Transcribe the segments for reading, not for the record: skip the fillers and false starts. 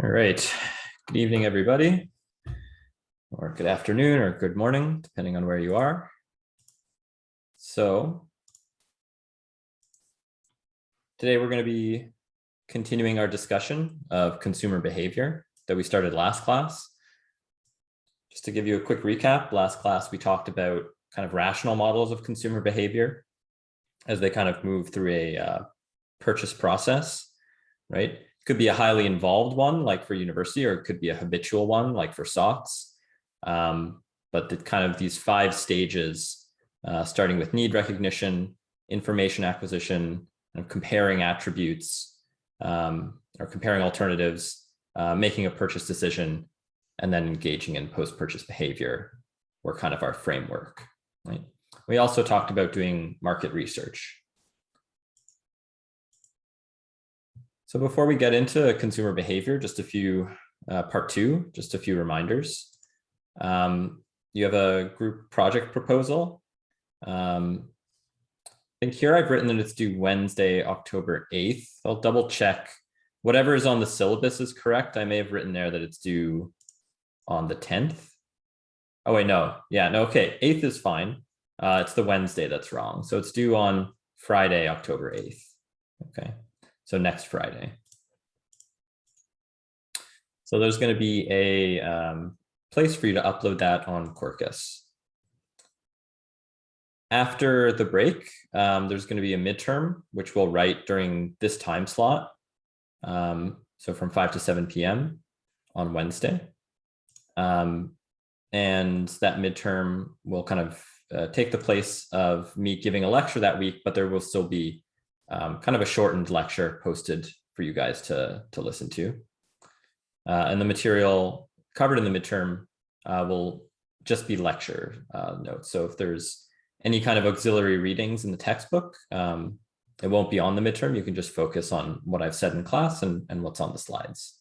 All right. Good evening, everybody, or good afternoon or good morning, depending on where you are. So today we're going to be continuing our discussion of consumer behavior that we started last class. Just to give you a quick recap, last class we talked about kind of rational models of consumer behavior as they kind of move through a purchase process, right? It could be a highly involved one, like for university, or it could be a habitual one, like for stocks. But the kind of these 5 stages, starting with need recognition, information acquisition, and comparing attributes, or comparing alternatives, making a purchase decision, and then engaging in post-purchase behavior were kind of our framework, right? We also talked about doing market research. So before we get into consumer behavior, just a few, part 2, just a few reminders. You have a group project proposal. I think here I've written that it's due Wednesday, October 8th. I'll double check. Whatever is on the syllabus is correct. I may have written there that it's due on the 10th. Oh wait, no. Yeah, no, okay. 8th is fine. It's the Wednesday that's wrong. So it's due on Friday, October 8th. Okay. So next Friday. So there's going to be a place for you to upload that on Quarkus. After the break, there's going to be a midterm, which we'll write during this time slot. So from 5 to 7 p.m. on Wednesday. And that midterm will kind of take the place of me giving a lecture that week, but there will still be kind of a shortened lecture posted for you guys to listen to. And the material covered in the midterm will just be lecture notes. So if there's any kind of auxiliary readings in the textbook, it won't be on the midterm. You can just focus on what I've said in class and what's on the slides.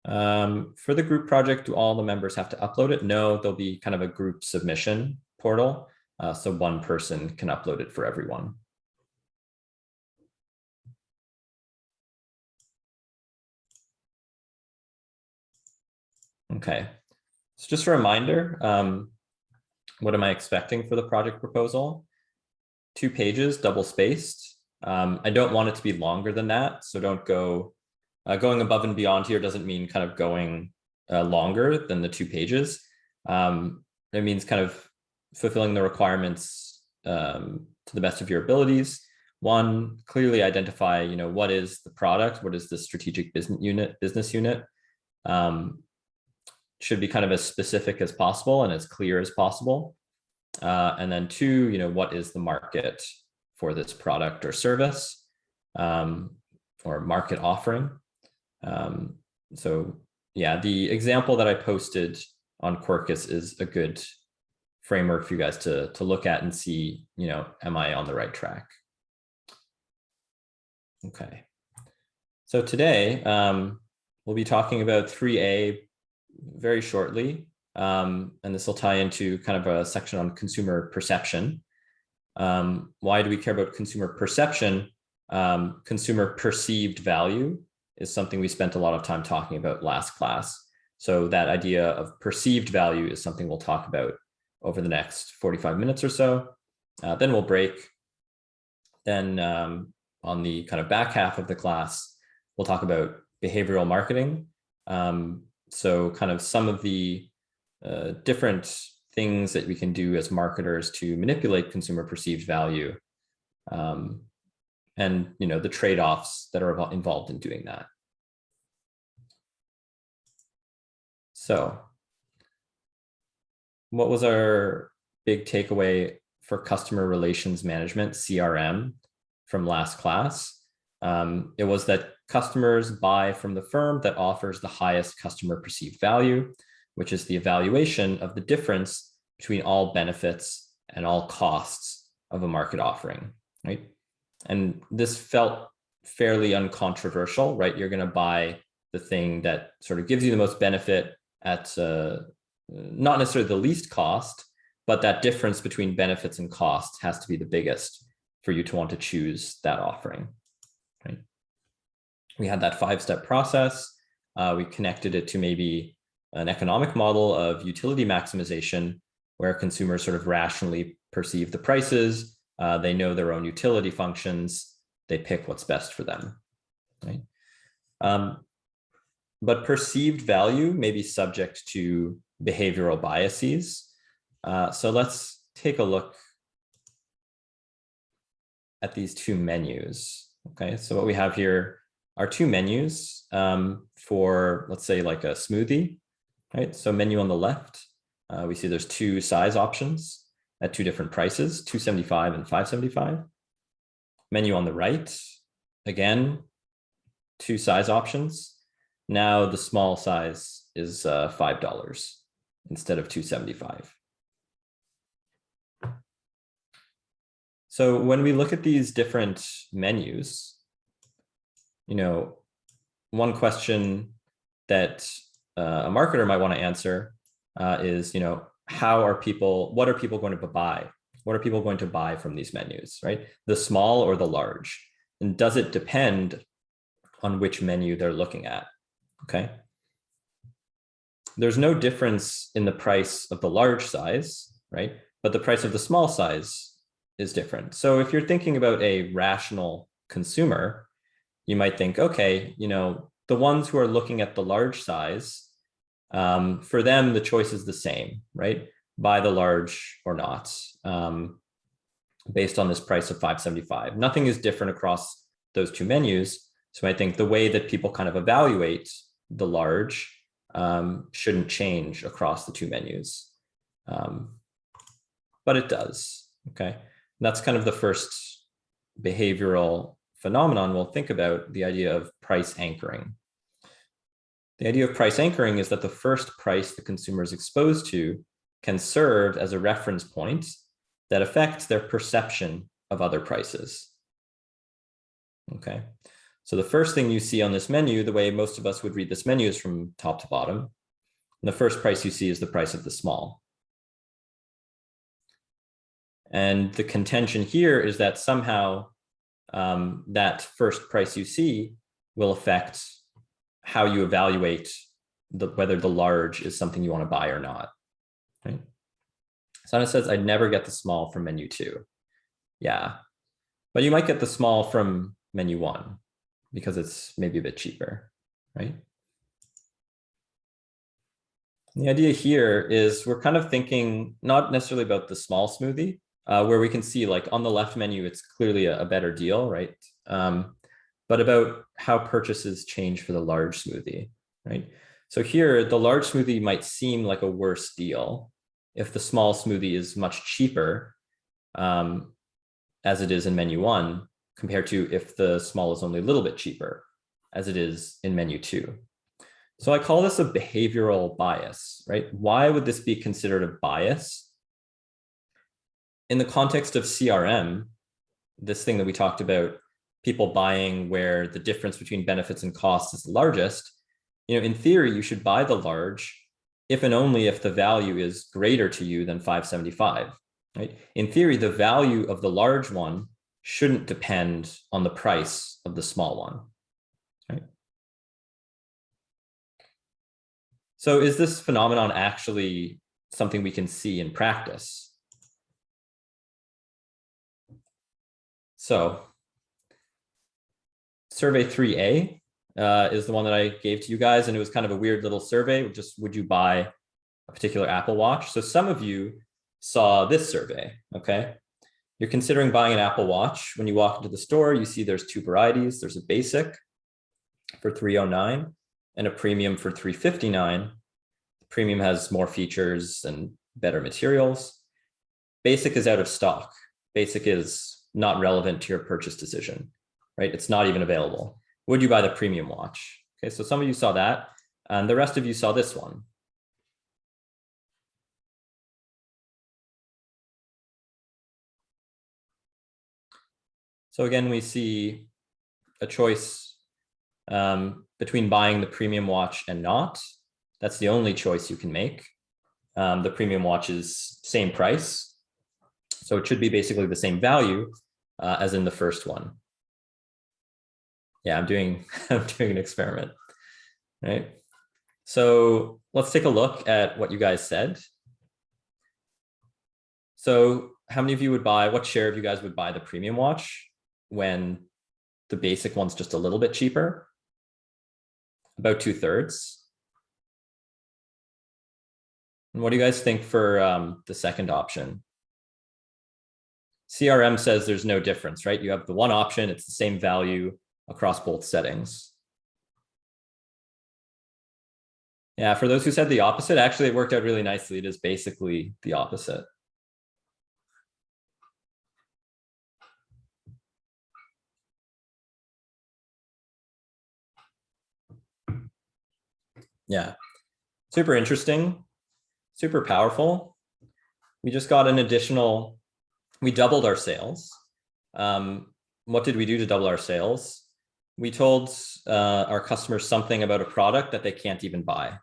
For the group project, do all the members have to upload it? No, there'll be kind of a group submission portal. So one person can upload it for everyone. Okay, so just a reminder, what am I expecting for the project proposal? 2 pages, double spaced. I don't want it to be longer than that, so don't go, going above and beyond here doesn't mean kind of going longer than the 2 pages. It means kind of fulfilling the requirements to the best of your abilities. 1, clearly identify, what is the product? What is the strategic business unit? Should be kind of as specific as possible and as clear as possible. And then 2, what is the market for this product or service, or market offering? So yeah, the example that I posted on Quarkus is a good framework for you guys to look at and see, am I on the right track? Okay. So today, we'll be talking about 3A very shortly, and this will tie into kind of a section on consumer perception. Why do we care about consumer perception? Consumer perceived value is something we spent a lot of time talking about last class. So that idea of perceived value is something we'll talk about over the next 45 minutes or so. Then we'll break. Then on the kind of back half of the class, we'll talk about behavioral marketing. So kind of some of the different things that we can do as marketers to manipulate consumer perceived value, and the trade-offs that are involved in doing that. So what was our big takeaway for customer relations management, CRM, from last class? It was that customers buy from the firm that offers the highest customer perceived value, which is the evaluation of the difference between all benefits and all costs of a market offering, right? And this felt fairly uncontroversial, right? You're going to buy the thing that sort of gives you the most benefit at not necessarily the least cost, but that difference between benefits and costs has to be the biggest for you to want to choose that offering, right? we had that 5-step process. We connected it to maybe an economic model of utility maximization, where consumers sort of rationally perceive the prices. They know their own utility functions. They pick what's best for them, right? But perceived value may be subject to behavioral biases. So let's take a look at these two menus. Okay, so what we have here are two menus for, let's say, like a smoothie, right? So menu on the left, we see there's two size options at two different prices, $2.75 and $5.75. Menu on the right, again, two size options. Now the small size is $5 instead of $2.75. So when we look at these different menus, one question that a marketer might want to answer is, what are people going to buy? What are people going to buy from these menus, right? The small or the large? And does it depend on which menu they're looking at? Okay. There's no difference in the price of the large size, right? But the price of the small size is different. So if you're thinking about a rational consumer, you might think, okay, the ones who are looking at the large size, for them, the choice is the same, right? Buy the large or not, based on this price of $5.75. Nothing is different across those two menus. So I think the way that people kind of evaluate the large shouldn't change across the two menus. But it does, okay? And that's kind of the first behavioral phenomenon we'll think about, the idea of price anchoring. The idea of price anchoring is that the first price the consumer is exposed to can serve as a reference point that affects their perception of other prices. Okay, so the first thing you see on this menu, the way most of us would read this menu, is from top to bottom. And the first price you see is the price of the small. And the contention here is that somehow that first price you see will affect how you evaluate whether the large is something you want to buy or not. Right? Sana says, I'd never get the small from menu 2. Yeah, but you might get the small from menu 1 because it's maybe a bit cheaper, right? And the idea here is we're kind of thinking not necessarily about the small smoothie, where we can see, like, on the left menu, it's clearly a better deal, right? But about how purchases change for the large smoothie, right? So here, the large smoothie might seem like a worse deal if the small smoothie is much cheaper, as it is in menu 1, compared to if the small is only a little bit cheaper, as it is in menu 2. So I call this a behavioral bias, right? Why would this be considered a bias? In the context of CRM, this thing that we talked about, people buying where the difference between benefits and costs is the largest, in theory, you should buy the large if and only if the value is greater to you than $5.75, right? In theory, the value of the large one shouldn't depend on the price of the small one, right? So is this phenomenon actually something we can see in practice? So survey 3A is the one that I gave to you guys, and it was kind of a weird little survey. Just, would you buy a particular Apple Watch? So some of you saw this survey, okay? You're considering buying an Apple Watch. When you walk into the store, you see there's two varieties. There's a basic for $309 and a premium for $359. The premium has more features and better materials. Basic is out of stock. Basic is not relevant to your purchase decision, right? It's not even available. Would you buy the premium watch? Okay, so some of you saw that, and the rest of you saw this one. So again, we see a choice between buying the premium watch and not. That's the only choice you can make. The premium watch is same price, so it should be basically the same value as in the first one. Yeah, I'm doing I'm doing an experiment, right? So let's take a look at what you guys said. So how many of you would buy, what share of you guys would buy the premium watch when the basic one's just a little bit cheaper? About 2/3. And what do you guys think for the second option? CRM says there's no difference, right? You have the one option, it's the same value across both settings. Yeah, for those who said the opposite, actually it worked out really nicely. It is basically the opposite. Yeah, super interesting, super powerful. We just got an additional, we doubled our sales. What did we do to double our sales? We told our customers something about a product that they can't even buy,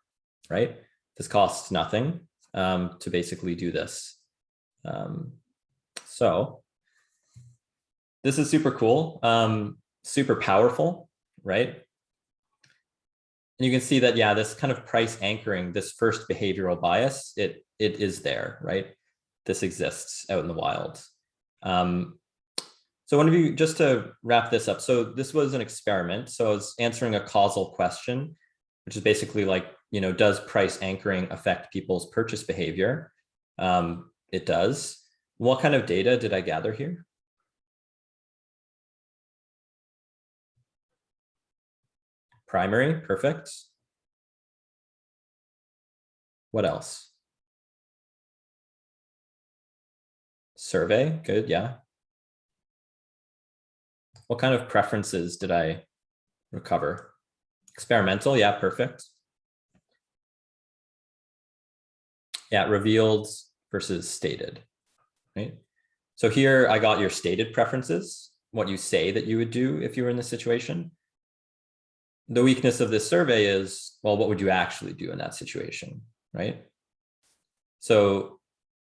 right? This costs nothing to basically do this. So this is super cool, super powerful, right? And you can see that, yeah, this kind of price anchoring, this first behavioral bias, it is there, right? This exists out in the wild. So one of you, just to wrap this up, so this was an experiment. So I was answering a causal question, which is basically like, does price anchoring affect people's purchase behavior? It does. What kind of data did I gather here? Primary, perfect. What else? Survey, good, yeah. What kind of preferences did I recover? Experimental, yeah, perfect. Yeah, revealed versus stated, right? So here I got your stated preferences, what you say that you would do if you were in this situation. The weakness of this survey is, well, what would you actually do in that situation, right? So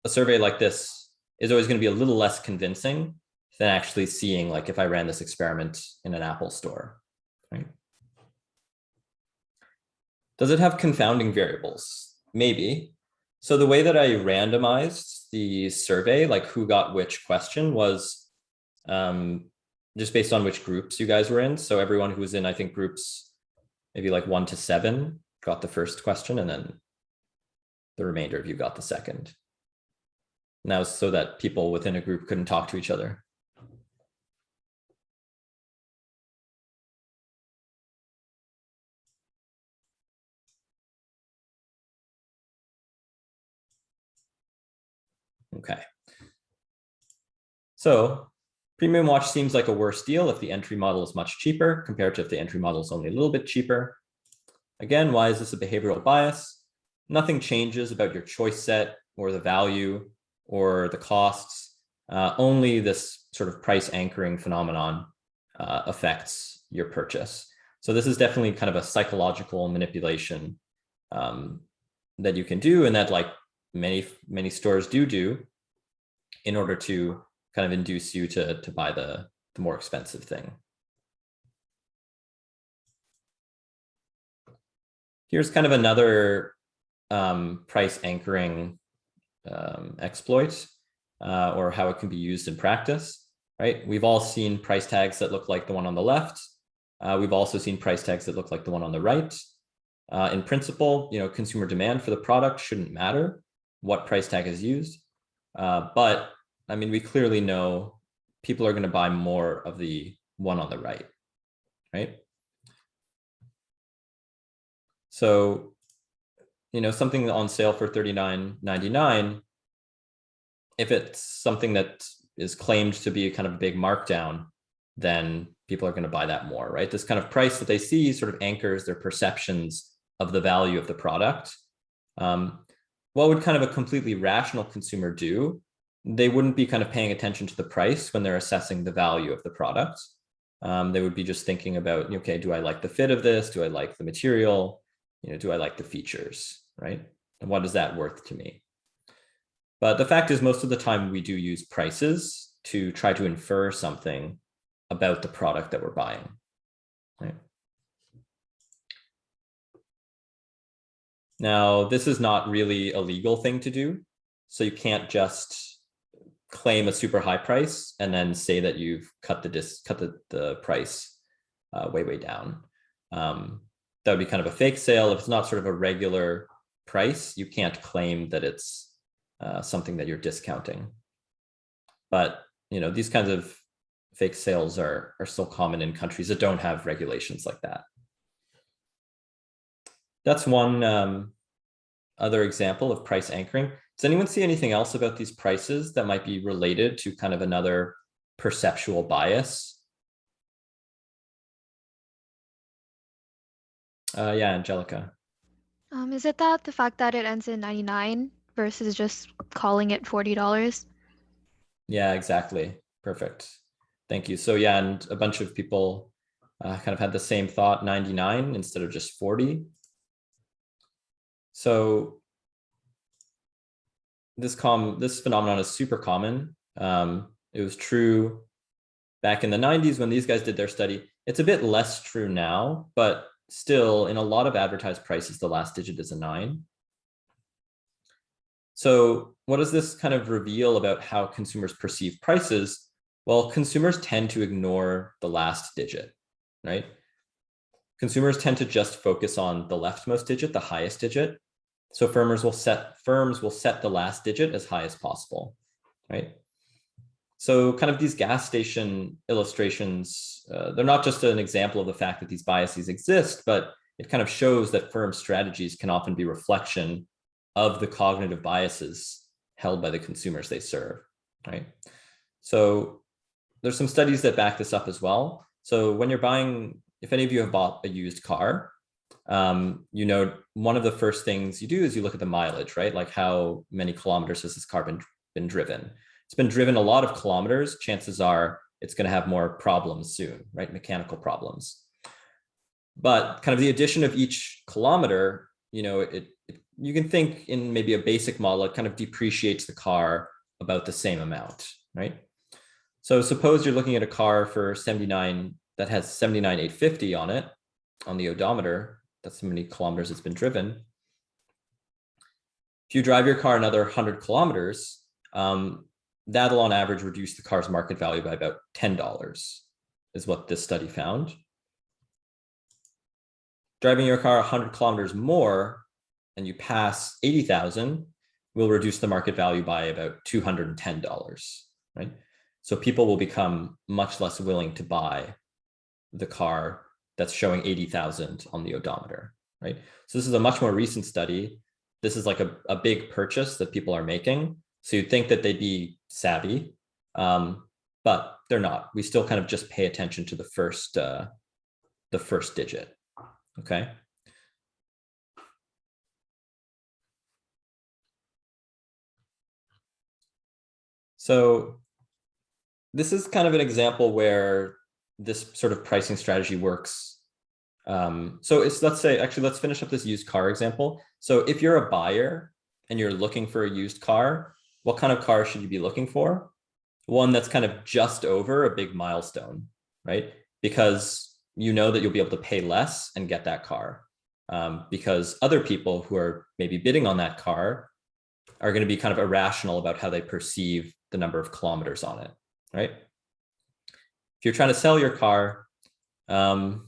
a survey like this is always going to be a little less convincing than actually seeing, like, if I ran this experiment in an Apple store, right? Does it have confounding variables? Maybe. So the way that I randomized the survey, like who got which question, was just based on which groups you guys were in. So everyone who was in, I think, groups maybe like 1 to 7 got the first question, and then the remainder of you got the second. And that was so that people within a group couldn't talk to each other. Okay. So premium watch seems like a worse deal if the entry model is much cheaper compared to if the entry model is only a little bit cheaper. Again, why is this a behavioral bias? Nothing changes about your choice set or the value or the costs. Only this sort of price anchoring phenomenon affects your purchase. So this is definitely kind of a psychological manipulation that you can do, and that like many stores do in order to kind of induce you to buy the more expensive thing. Here's kind of another price anchoring exploit or how it can be used in practice, right? We've all seen price tags that look like the one on the left. We've also seen price tags that look like the one on the right. In principle, consumer demand for the product shouldn't matter what price tag is used. But I mean, we clearly know people are going to buy more of the one on the right, right? So, something on sale for $39.99, if it's something that is claimed to be kind of a big markdown, then people are going to buy that more, right? This kind of price that they see sort of anchors their perceptions of the value of the product. What would kind of a completely rational consumer do? They wouldn't be kind of paying attention to the price when they're assessing the value of the product. They would be just thinking about, okay, do I like the fit of this? Do I like the material? Do I like the features, right? And what is that worth to me? But the fact is, most of the time we do use prices to try to infer something about the product that we're buying. Now, this is not really a legal thing to do. So you can't just claim a super high price and then say that you've cut the price way down. That would be kind of a fake sale. If it's not sort of a regular price, you can't claim that it's something that you're discounting. But these kinds of fake sales are still common in countries that don't have regulations like that. That's one other example of price anchoring. Does anyone see anything else about these prices that might be related to kind of another perceptual bias? Yeah, Angelica. Is it that the fact that it ends in 99 versus just calling it $40? Yeah, exactly. Perfect. Thank you. So yeah, and a bunch of people kind of had the same thought, 99 instead of just 40. So this phenomenon is super common. It was true back in the 90s when these guys did their study. It's a bit less true now, but still in a lot of advertised prices, the last digit is a 9. So what does this kind of reveal about how consumers perceive prices? Well, consumers tend to ignore the last digit, right? Consumers tend to just focus on the leftmost digit, the highest digit. So firms will set the last digit as high as possible, right? So kind of these gas station illustrations, they're not just an example of the fact that these biases exist, but it kind of shows that firm strategies can often be reflection of the cognitive biases held by the consumers they serve, right? So there's some studies that back this up as well. So when you're buying, if any of you have bought a used car, one of the first things you do is you look at the mileage, right? Like how many kilometers has this car been driven? It's been driven a lot of kilometers. Chances are it's going to have more problems soon, right? Mechanical problems. But kind of the addition of each kilometer, you can think in maybe a basic model, it kind of depreciates the car about the same amount, right? So suppose you're looking at a car for 79 that has 79,850 on it, on the odometer. That's how many kilometers it's been driven. If you drive your car another 100 kilometers, that'll on average reduce the car's market value by about $10, is what this study found. Driving your car 100 kilometers more and you pass 80,000 will reduce the market value by about $210, right? So people will become much less willing to buy the car that's showing 80,000 on the odometer, right? So this is a much more recent study. This is like a big purchase that people are making. So you'd think that they'd be savvy, but they're not. We still kind of just pay attention to the first digit, okay? So this is kind of an example where this sort of pricing strategy works. So let's finish up this used car example. So if you're a buyer and you're looking for a used car, what kind of car should you be looking for? One that's kind of just over a big milestone, right? Because you know that you'll be able to pay less and get that car. Because other people who are maybe bidding on that car are going to be kind of irrational about how they perceive the number of kilometers on it, right? If you're trying to sell your car, the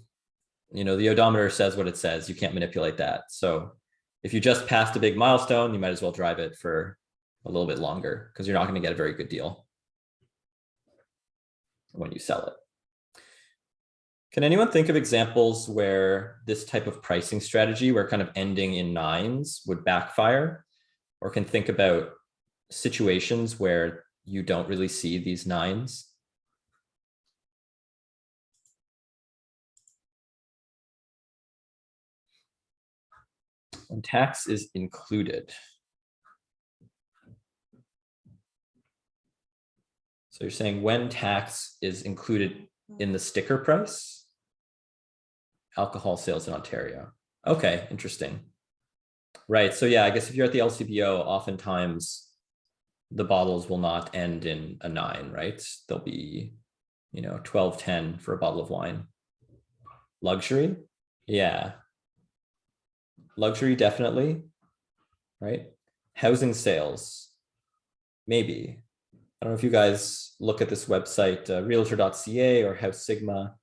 odometer says what it says. You can't manipulate that. So if you just passed a big milestone, you might as well drive it for a little bit longer because you're not going to get a very good deal when you sell it. Can anyone think of examples where this type of pricing strategy, where kind of ending in 9s would backfire? Or can think about situations where you don't really see these 9s? When tax is included. So you're saying when tax is included in the sticker price? Alcohol sales in Ontario. Okay, interesting. Right, so yeah, I guess if you're at the LCBO, oftentimes the bottles will not end in a 9, right? They'll be, 12.10 for a bottle of wine. Luxury? Yeah. Luxury, definitely, right? Housing sales, maybe. I don't know if you guys look at this website, realtor.ca or House Sigma.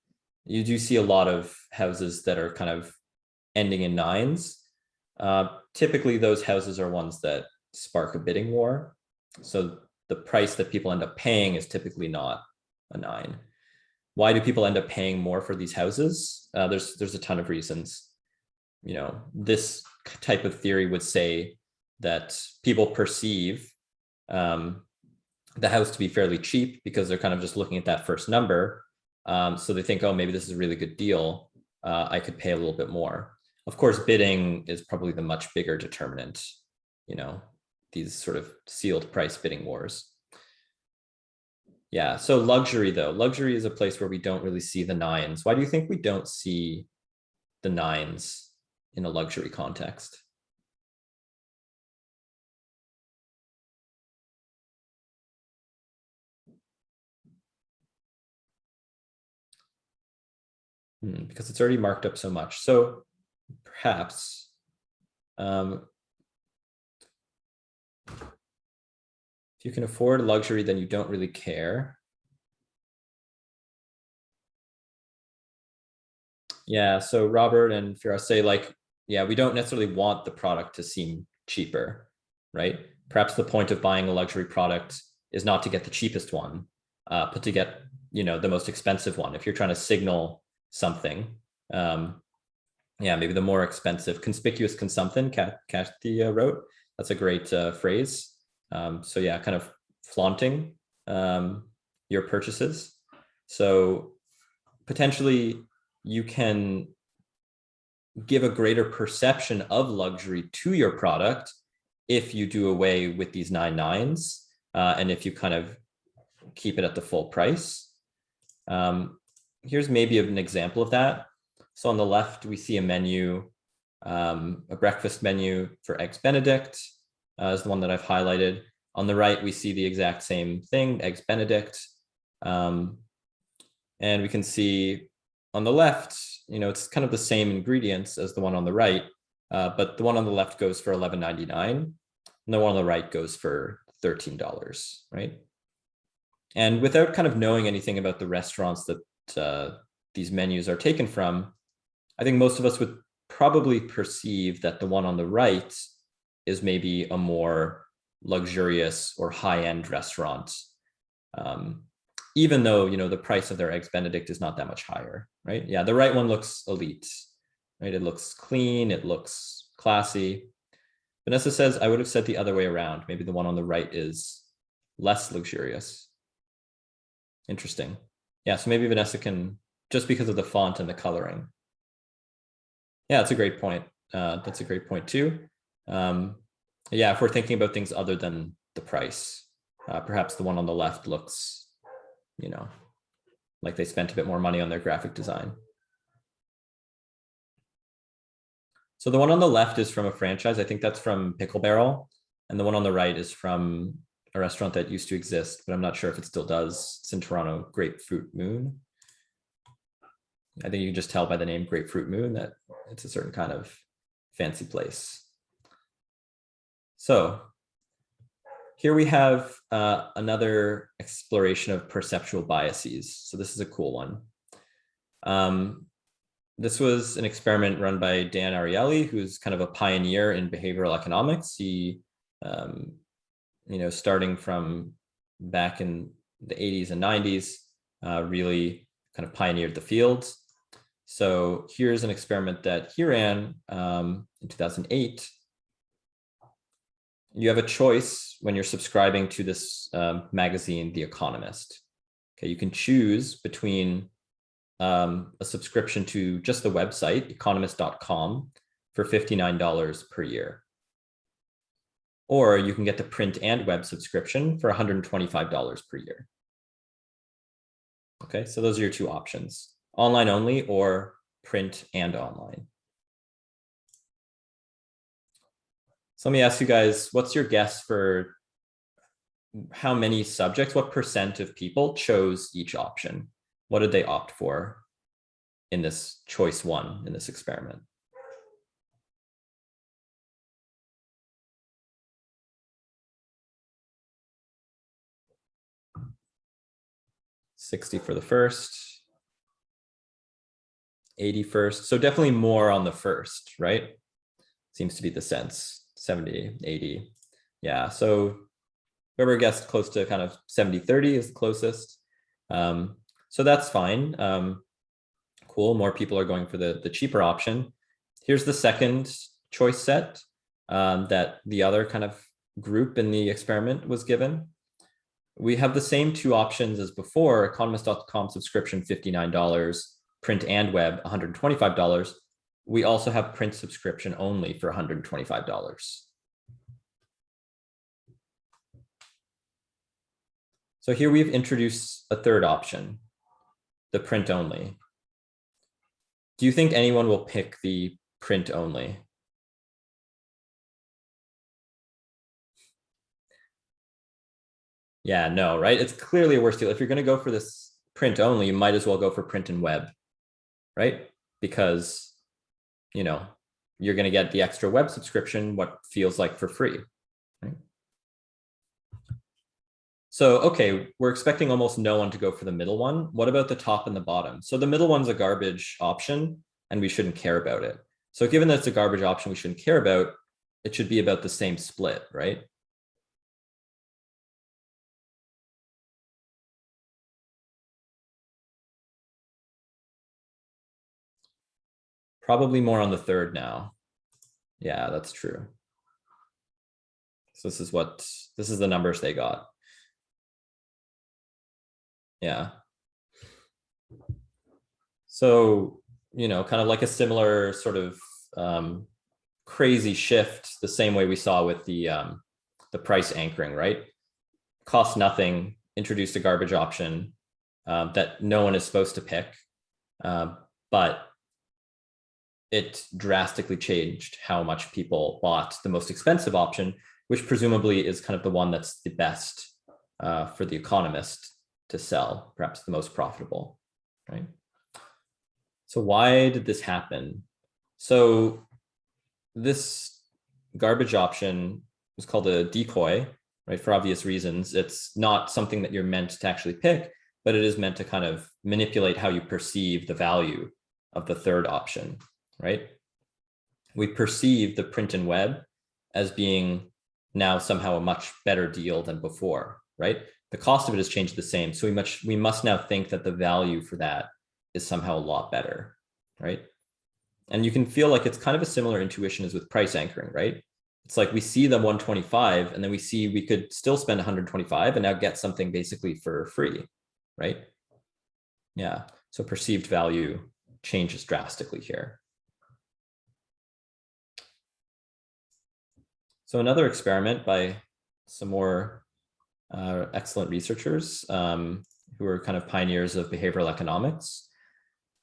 You do see a lot of houses that are kind of ending in nines. Typically, those houses are ones that spark a bidding war. So the price that people end up paying is typically not a 9. Why do people end up paying more for these houses? There's a ton of reasons. You know, this type of theory would say that people perceive the house to be fairly cheap because they're kind of just looking at that first number. So they think, oh, maybe this is a really good deal. I could pay a little bit more. Of course, bidding is probably the much bigger determinant, you know, these sort of sealed price bidding wars. Yeah, so luxury though, luxury is a place where we don't really see the 9s. Why do you think we don't see the 9s in a luxury context? Because it's already marked up so much. So perhaps if you can afford luxury, then you don't really care. Yeah, so Robert and Firas say like, yeah, we don't necessarily want the product to seem cheaper, right? Perhaps the point of buying a luxury product is not to get the cheapest one, but to get, you know, the most expensive one. If you're trying to signal something, yeah, maybe the more expensive, conspicuous consumption, Kathy wrote. That's a great phrase. So yeah, kind of flaunting your purchases. So potentially you can give a greater perception of luxury to your product if you do away with these 9/9s and if you kind of keep it at the full price. Here's maybe an example of that. So on the left, we see a menu, a breakfast menu for Eggs Benedict is the one that I've highlighted. On the right, we see the exact same thing, Eggs Benedict. And we can see on the left, you know, it's kind of the same ingredients as the one on the right, but the one on the left goes for $11.99, and the one on the right goes for $13, right? And without kind of knowing anything about the restaurants that these menus are taken from, I think most of us would probably perceive that the one on the right is maybe a more luxurious or high-end restaurant, even though, you know, the price of their Eggs Benedict is not that much higher, right? Yeah, the right one looks elite, right? It looks clean, it looks classy. Vanessa says, I would have said the other way around. Maybe the one on the right is less luxurious. Interesting. Yeah, so maybe Vanessa can, just because of the font and the coloring. Yeah, that's a great point. That's a great point too. Yeah, if we're thinking about things other than the price, perhaps the one on the left looks, you know, like they spent a bit more money on their graphic design. So the one on the left is from a franchise. I think that's from Pickle Barrel. And the one on the right is from a restaurant that used to exist, but I'm not sure if it still does. It's in Toronto, Grapefruit Moon. I think you can just tell by the name Grapefruit Moon that it's a certain kind of fancy place. So here we have another exploration of perceptual biases. So this is a cool one. This was an experiment run by Dan Ariely, who's kind of a pioneer in behavioral economics. He, you know, starting from back in the 80s and 90s, really kind of pioneered the field. So here's an experiment that he ran in 2008. You have a choice when you're subscribing to this magazine, The Economist. Okay, you can choose between a subscription to just the website, economist.com, for $59 per year. Or you can get the print and web subscription for $125 per year. Okay, so those are your two options, online only or print and online. So let me ask you guys, what's your guess for how many subjects, what % of people chose each option? What did they opt for in this choice one in this experiment? 60 for the first, 80 first. So definitely more on the first, right? Seems to be the sense, 70, 80. Yeah, so whoever guessed close to kind of 70-30 is the closest. So that's fine. Cool, more people are going for the cheaper option. Here's the second choice set that the other kind of group in the experiment was given. We have the same two options as before, economist.com subscription, $59, print and web, $125. We also have print subscription only for $125. So here we've introduced a third option, the print only. Do you think anyone will pick the print only? Yeah, no, right? It's clearly a worse deal. If you're going to go for this print only, you might as well go for print and web, right? Because, you know, you're going to get the extra web subscription, what feels like for free, right? So, okay, we're expecting almost no one to go for the middle one. What about the top and the bottom? So the middle one's a garbage option and we shouldn't care about it. So given that it's a garbage option we shouldn't care about, it should be about the same split, right? Probably more on the third now. Yeah, that's true. So this is the numbers they got. Yeah. So, you know, kind of like a similar sort of crazy shift, the same way we saw with the price anchoring, right? Cost nothing, introduced a garbage option that no one is supposed to pick, but it drastically changed how much people bought the most expensive option, which presumably is kind of the one that's the best for the economist to sell, perhaps the most profitable, right? So why did this happen? So this garbage option was called a decoy, right? For obvious reasons. It's not something that you're meant to actually pick, but it is meant to kind of manipulate how you perceive the value of the third option, right? We perceive the print and web as being now somehow a much better deal than before, right? The cost of it has changed the same. So we must now think that the value for that is somehow a lot better, right? And you can feel like it's kind of a similar intuition as with price anchoring, right? It's like we see the 125 and then we see we could still spend 125 and now get something basically for free, right? Yeah, so perceived value changes drastically here. So another experiment by some more excellent researchers who are kind of pioneers of behavioral economics.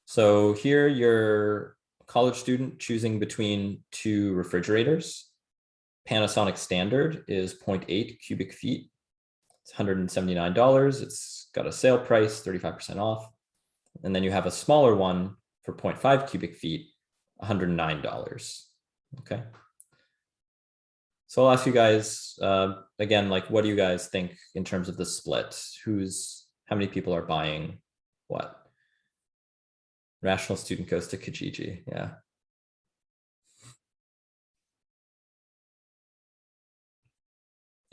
So here you're a college student choosing between two refrigerators. Panasonic standard is 0.8 cubic feet. It's $179. It's got a sale price, 35% off. And then you have a smaller one for 0.5 cubic feet, $109. Okay. So I'll ask you guys again, like, what do you guys think in terms of the split? How many people are buying what? Rational student goes to Kijiji. Yeah.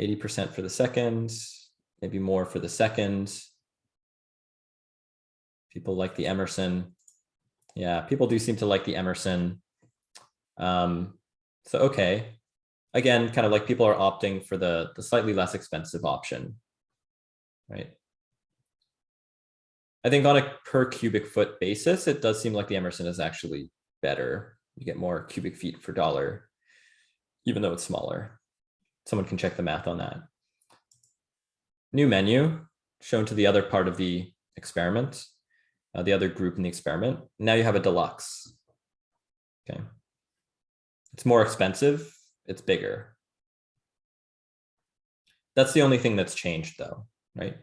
%80 for the second, maybe more for the second. People like the Emerson. Yeah, people do seem to like the Emerson. So, okay. Again, kind of like people are opting for the slightly less expensive option, right? I think on a per cubic foot basis, it does seem like the Emerson is actually better. You get more cubic feet per dollar, even though it's smaller. Someone can check the math on that. New menu shown to the other part of the experiment, the other group in the experiment. Now you have a deluxe. Okay. It's more expensive. It's bigger. That's the only thing that's changed though, right?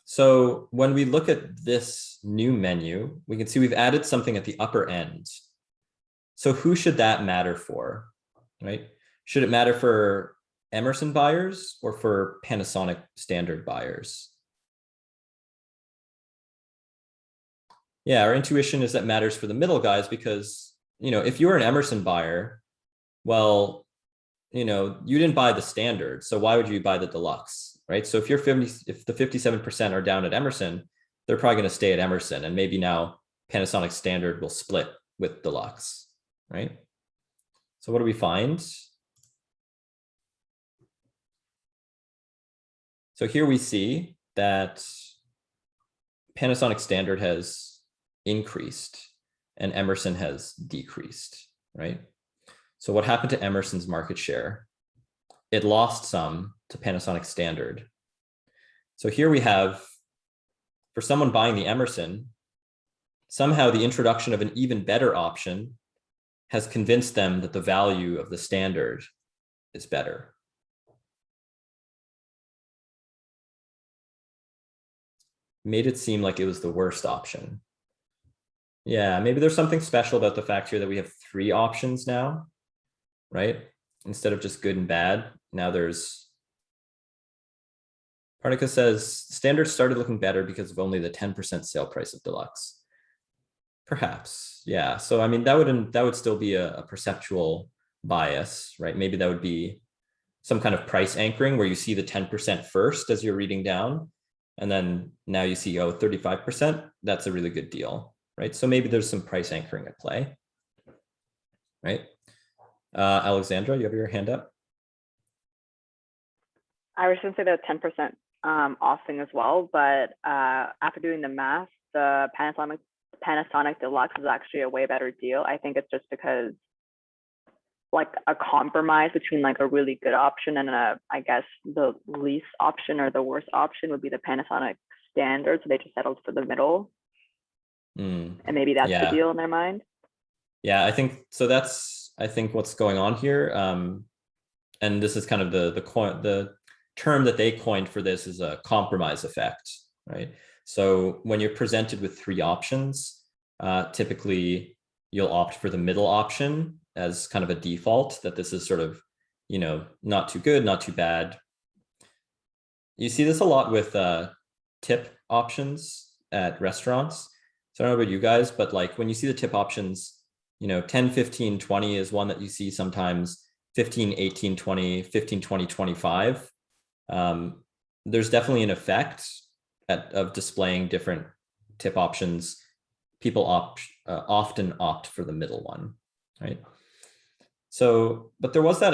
So when we look at this new menu, we can see we've added something at the upper end. So who should that matter for, right? Should it matter for Emerson buyers or for Panasonic standard buyers? Yeah, our intuition is that matters for the middle guys because, if you're an Emerson buyer, well, you didn't buy the standard. So why would you buy the deluxe, right? So if if the 57% are down at Emerson, they're probably going to stay at Emerson. And maybe now Panasonic standard will split with deluxe, right? So what do we find? So here we see that Panasonic standard has increased and Emerson has decreased, right? So what happened to Emerson's market share? It lost some to Panasonic standard. So here we have, for someone buying the Emerson, somehow the introduction of an even better option has convinced them that the value of the standard is better. Made it seem like it was the worst option. Yeah, maybe there's something special about the fact here that we have 3 options now, right? Instead of just good and bad, now there's, Parnica says, standard started looking better because of only the 10% sale price of deluxe. Perhaps, yeah. So I mean, that would still be a perceptual bias, right? Maybe that would be some kind of price anchoring where you see the 10% first as you're reading down, and then now you see, 35%, that's a really good deal, right? So maybe there's some price anchoring at play, right? Alexandra, you have your hand up. I was going to say the 10% off thing as well, but after doing the math, the Panasonic Deluxe is actually a way better deal. I think it's just because like a compromise between like a really good option and I guess the least option or the worst option would be the Panasonic standard. So they just settled for the middle. And maybe that's the deal in their mind. Yeah, I think so. That's, I think, what's going on here. And this is kind of the term that they coined for this is a compromise effect, right? So when you're presented with 3 options, typically you'll opt for the middle option as kind of a default, that this is sort of, not too good, not too bad. You see this a lot with tip options at restaurants. So I don't know about you guys, but like when you see the tip options, 10, 15, 20 is one that you see sometimes, 15, 18, 20, 15, 20, 25. There's definitely an effect of displaying different tip options. People often opt for the middle one, right? So, but there was that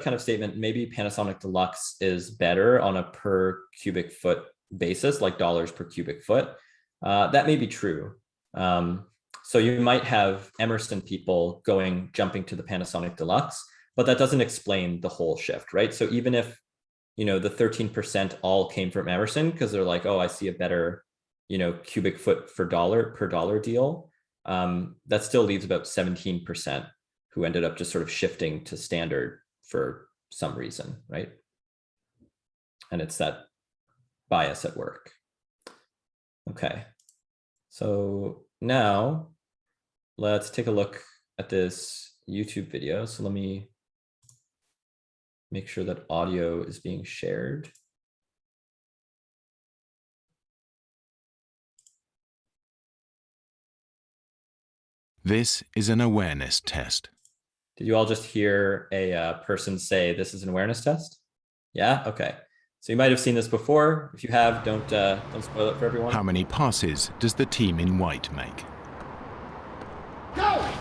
kind of statement, maybe Panasonic Deluxe is better on a per cubic foot basis, like dollars per cubic foot. That may be true. So you might have Emerson people jumping to the Panasonic Deluxe, but that doesn't explain the whole shift, right? So even if, the 13% all came from Emerson because they're like, oh, I see a better, cubic foot per dollar deal, that still leaves about 17% who ended up just sort of shifting to standard for some reason, right? And it's that bias at work. Okay, so now let's take a look at this YouTube video. So let me make sure that audio is being shared. This is an awareness test. Did you all just hear a person say this is an awareness test? Yeah, okay. So you might have seen this before. If you have, don't spoil it for everyone. How many passes does the team in white make? Go!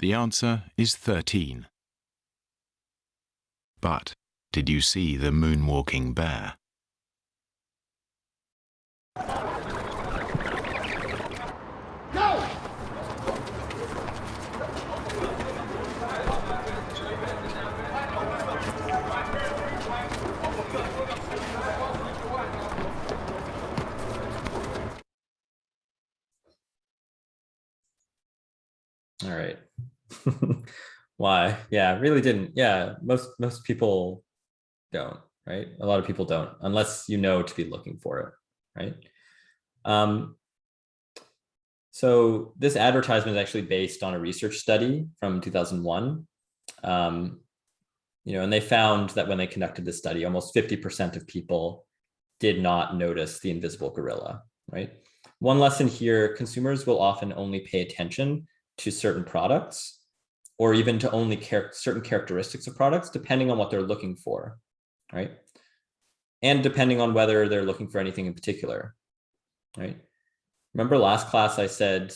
The answer is 13. But did you see the moonwalking bear? Go! All right. Why? Yeah, really didn't. Yeah, most people don't, right? A lot of people don't, unless you know to be looking for it, right? So this advertisement is actually based on a research study from 2001. And they found that when they conducted this study, almost 50% of people did not notice the invisible gorilla, right? One lesson here, consumers will often only pay attention to certain products or even to only certain characteristics of products, depending on what they're looking for, right? And depending on whether they're looking for anything in particular, right? Remember last class I said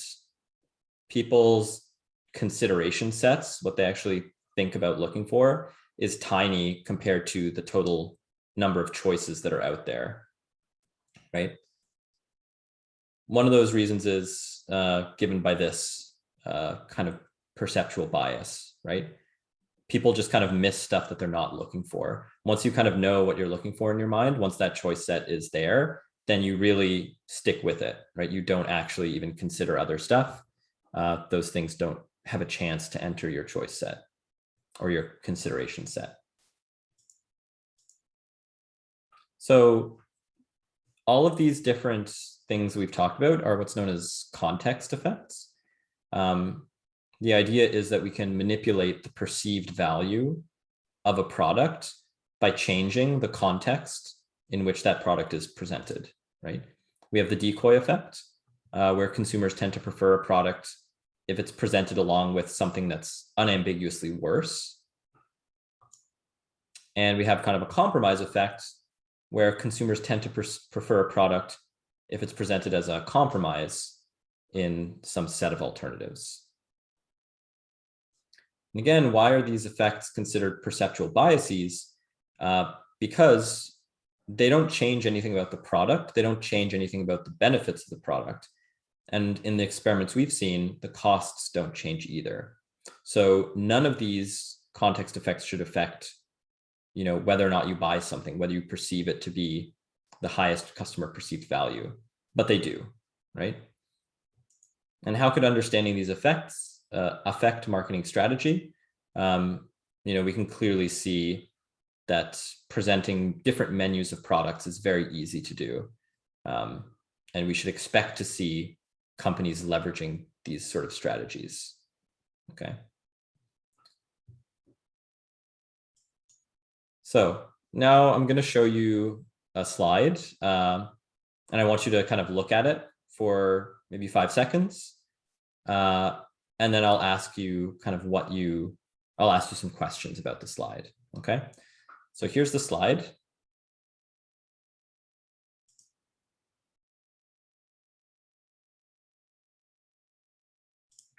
people's consideration sets, what they actually think about looking for, is tiny compared to the total number of choices that are out there, right? One of those reasons is given by this kind of perceptual bias, right? People just kind of miss stuff that they're not looking for. Once you kind of know what you're looking for in your mind, once that choice set is there, then you really stick with it, right? You don't actually even consider other stuff. Those things don't have a chance to enter your choice set or your consideration set. So all of these different things we've talked about are what's known as context effects. The idea is that we can manipulate the perceived value of a product by changing the context in which that product is presented, right? We have the decoy effect, where consumers tend to prefer a product if it's presented along with something that's unambiguously worse. And we have kind of a compromise effect, where consumers tend to prefer a product if it's presented as a compromise in some set of alternatives. And again, why are these effects considered perceptual biases? Because they don't change anything about the product. They don't change anything about the benefits of the product. And in the experiments we've seen, the costs don't change either. So none of these context effects should affect, whether or not you buy something, whether you perceive it to be the highest customer perceived value, but they do, right? And how could understanding these effects affect marketing strategy? We can clearly see that presenting different menus of products is very easy to do. And we should expect to see companies leveraging these sort of strategies, okay? So now I'm going to show you a slide, and I want you to kind of look at it for maybe 5 seconds. And then I'll ask you kind of I'll ask you some questions about the slide, okay? So here's the slide.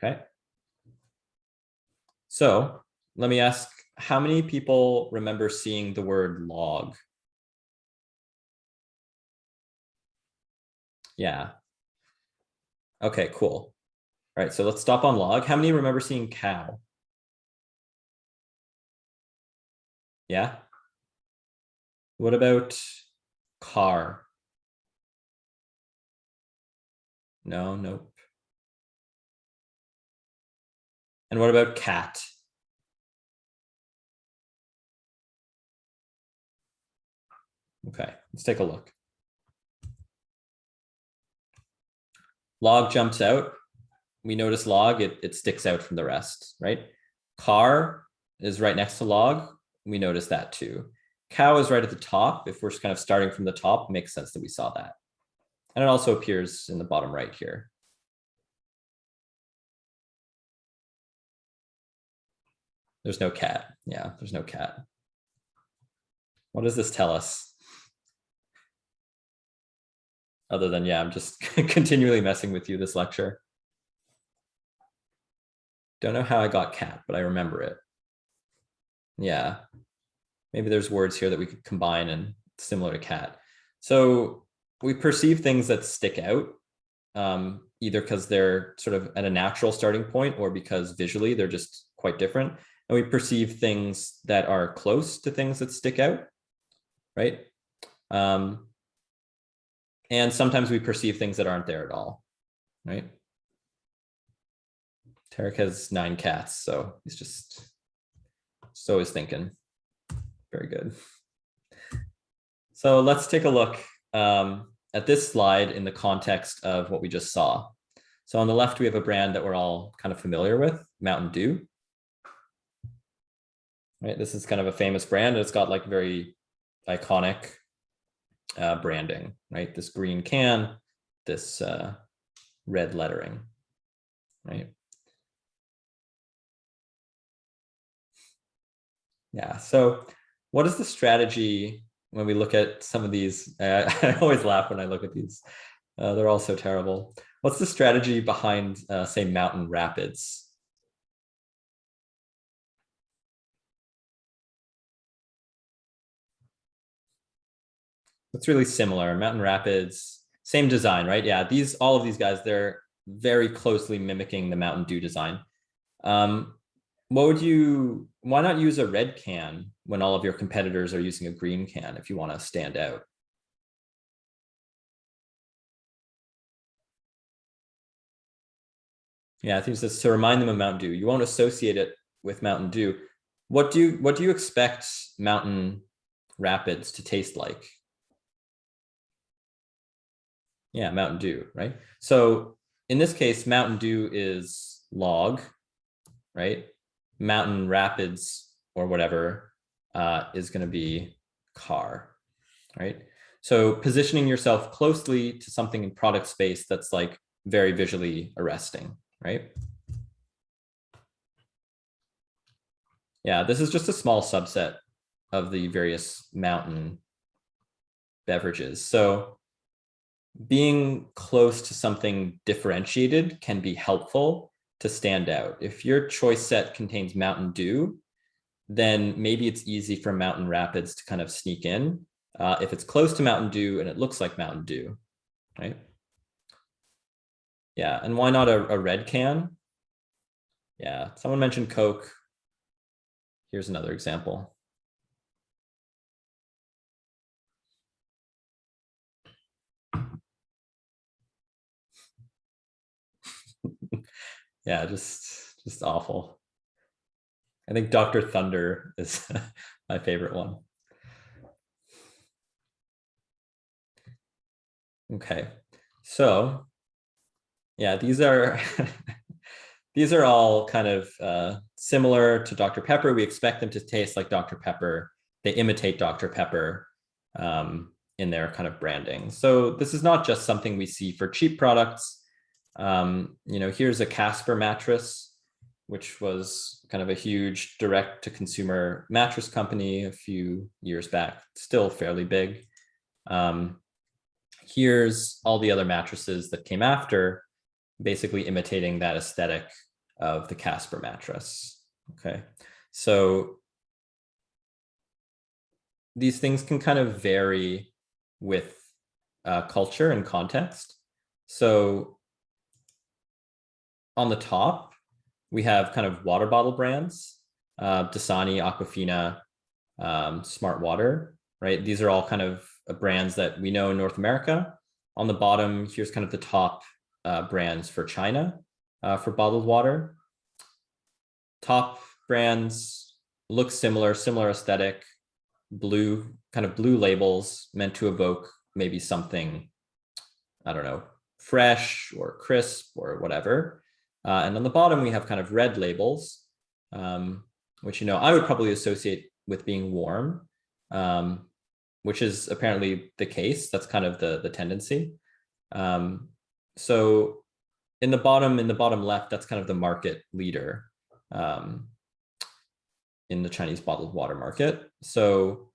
Okay. So let me ask, how many people remember seeing the word log? Yeah. Okay, cool. All right, so let's stop on log. How many remember seeing cow? Yeah. What about car? No, nope. And what about cat? Okay, let's take a look. Log jumps out. We notice log, it sticks out from the rest, right? Car is right next to log. We notice that too. Cow is right at the top. If we're kind of starting from the top, it makes sense that we saw that. And it also appears in the bottom right here. There's no cat. Yeah, there's no cat. What does this tell us? Other than, yeah, I'm just continually messing with you this lecture. Don't know how I got cat, but I remember it. Yeah, maybe there's words here that we could combine and similar to cat. So we perceive things that stick out, either because they're sort of at a natural starting point or because visually they're just quite different. And we perceive things that are close to things that stick out, right? And sometimes we perceive things that aren't there at all, right? Tarek has 9 cats, so he's just always thinking. Very good. So let's take a look at this slide in the context of what we just saw. So on the left, we have a brand that we're all kind of familiar with, Mountain Dew. Right, this is kind of a famous brand. It's got like very iconic branding, right? This green can, this red lettering, right? Yeah, so what is the strategy when we look at some of these? I always laugh when I look at these. They're all so terrible. What's the strategy behind, say, Mountain Rapids? It's really similar. Mountain Rapids, same design, right? Yeah, all of these guys, they're very closely mimicking the Mountain Dew design. Why not use a red can when all of your competitors are using a green can if you want to stand out? Yeah, I think it's just to remind them of Mountain Dew. You won't associate it with Mountain Dew. What do you expect Mountain Rapids to taste like? Yeah, Mountain Dew, right? So in this case, Mountain Dew is log, right? Mountain Rapids or whatever is going to be car, right? So positioning yourself closely to something in product space that's like very visually arresting, right? Yeah, this is just a small subset of the various mountain beverages. So being close to something differentiated can be helpful to stand out. If your choice set contains Mountain Dew, then maybe it's easy for Mountain Rapids to kind of sneak in. If it's close to Mountain Dew and it looks like Mountain Dew, right? Yeah, and why not a red can? Yeah, someone mentioned Coke. Here's another example. Yeah, just awful. I think Dr. Thunder is my favorite one. Okay, so yeah, these are these are all kind of similar to Dr. Pepper. We expect them to taste like Dr. Pepper. They imitate Dr. Pepper in their kind of branding. So this is not just something we see for cheap products. Here's a Casper mattress, which was kind of a huge direct to consumer mattress company a few years back, still fairly big. Here's all the other mattresses that came after, basically imitating that aesthetic of the Casper mattress. Okay, so these things can kind of vary with culture and context. So on the top, we have kind of water bottle brands, Dasani, Aquafina, Smart Water, right? These are all kind of brands that we know in North America. On the bottom, here's kind of the top brands for China for bottled water. Top brands look similar aesthetic, kind of blue labels meant to evoke maybe something, I don't know, fresh or crisp or whatever. And on the bottom, we have kind of red labels, which, I would probably associate with being warm, which is apparently the case. That's kind of the tendency. So in the bottom left, that's kind of the market leader in the Chinese bottled water market. So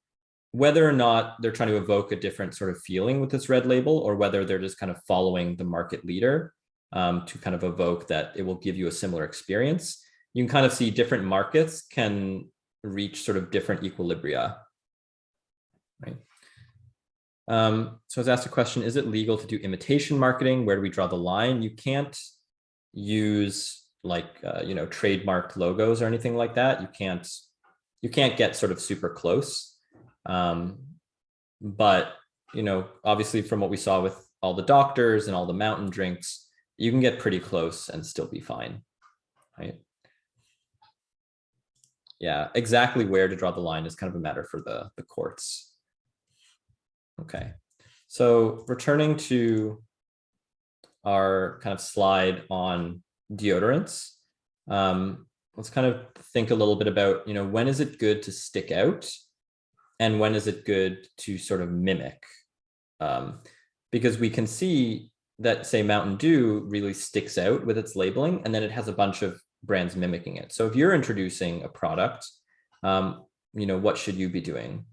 whether or not they're trying to evoke a different sort of feeling with this red label, or whether they're just kind of following the market leader to kind of evoke that it will give you a similar experience, you can kind of see different markets can reach sort of different equilibria, right? So I was asked a question, is it legal to do imitation marketing? Where do we draw the line? You can't use like, trademarked logos or anything like that. You can't get sort of super close. But, obviously from what we saw with all the doctors and all the mountain drinks, you can get pretty close and still be fine, right? Yeah, exactly where to draw the line is kind of a matter for the courts. Okay, so returning to our kind of slide on deodorants, let's kind of think a little bit about, when is it good to stick out and when is it good to sort of mimic? Because we can see that, say, Mountain Dew really sticks out with its labeling, and then it has a bunch of brands mimicking it. So if you're introducing a product, what should you be doing?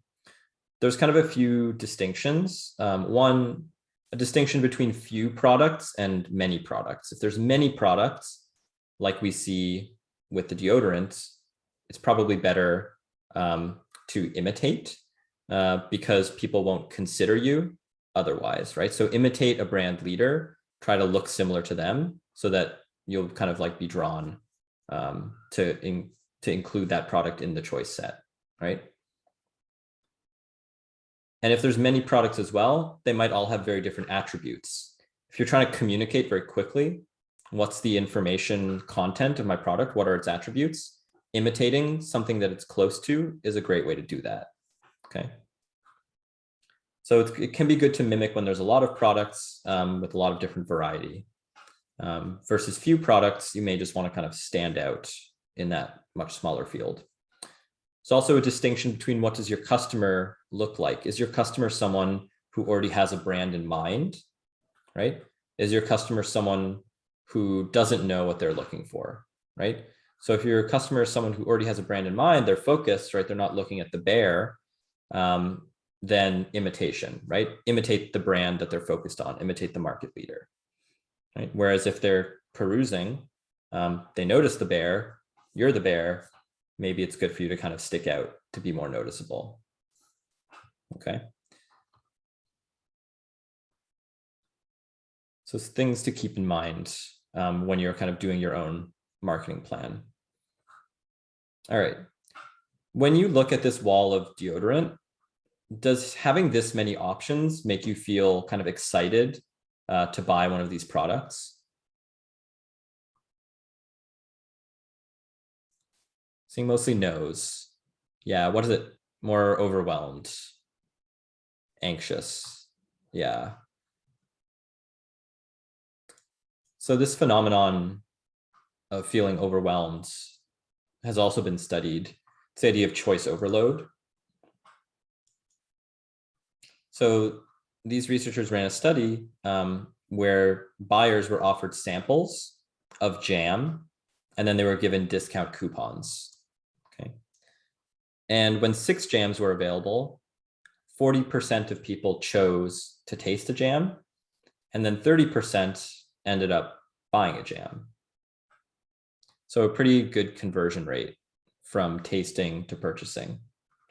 There's kind of a few distinctions. One, a distinction between few products and many products. If there's many products, like we see with the deodorant, it's probably better to imitate because people won't consider you otherwise, right? So imitate a brand leader, try to look similar to them so that you'll kind of like be drawn to include that product in the choice set, right? And if there's many products as well, they might all have very different attributes. If you're trying to communicate very quickly, what's the information content of my product? What are its attributes? Imitating something that it's close to is a great way to do that, okay? So it can be good to mimic when there's a lot of products with a lot of different variety. Versus few products, you may just want to kind of stand out in that much smaller field. There's also a distinction between what does your customer look like? Is your customer someone who already has a brand in mind, right? Is your customer someone who doesn't know what they're looking for, right? So if your customer is someone who already has a brand in mind, they're focused, right? They're not looking at the bear, then imitation, right? Imitate the brand that they're focused on, imitate the market leader, right? Whereas if they're perusing, they notice the bear, you're the bear, maybe it's good for you to kind of stick out to be more noticeable, okay? So it's things to keep in mind when you're kind of doing your own marketing plan. All right, when you look at this wall of deodorant, does having this many options make you feel kind of excited to buy one of these products? Seeing mostly no's. Yeah, what is it? More overwhelmed, anxious. Yeah. So this phenomenon of feeling overwhelmed has also been studied. It's the idea of choice overload. So these researchers ran a study where buyers were offered samples of jam, and then they were given discount coupons. Okay. And when 6 jams were available, 40% of people chose to taste a jam, and then 30% ended up buying a jam. So a pretty good conversion rate from tasting to purchasing,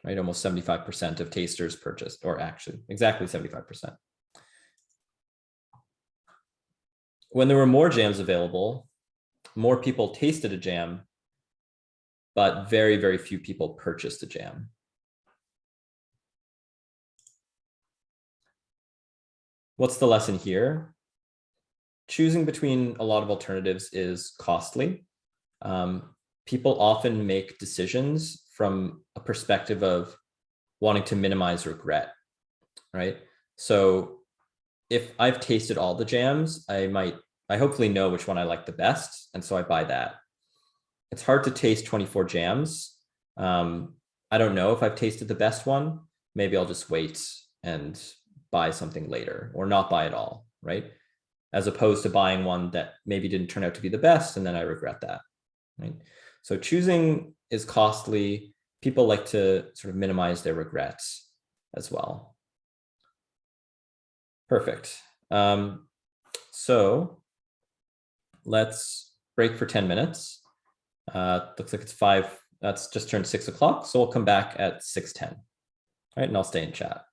right? Almost 75% of tasters purchased, or actually exactly 75%. When there were more jams available, more people tasted a jam, but very, very few people purchased a jam. What's the lesson here? Choosing between a lot of alternatives is costly. People often make decisions from a perspective of wanting to minimize regret, right? So if I've tasted all the jams, I hopefully know which one I like the best, and so I buy that. It's hard to taste 24 jams. I don't know if I've tasted the best one. Maybe I'll just wait and buy something later, or not buy at all, right? As opposed to buying one that maybe didn't turn out to be the best, and then I regret that, right? So choosing is costly. People like to sort of minimize their regrets as well. Perfect. So let's break for 10 minutes. Looks like it's 5, that's just turned 6 o'clock. So we'll come back at 6:10. All right, and I'll stay in chat.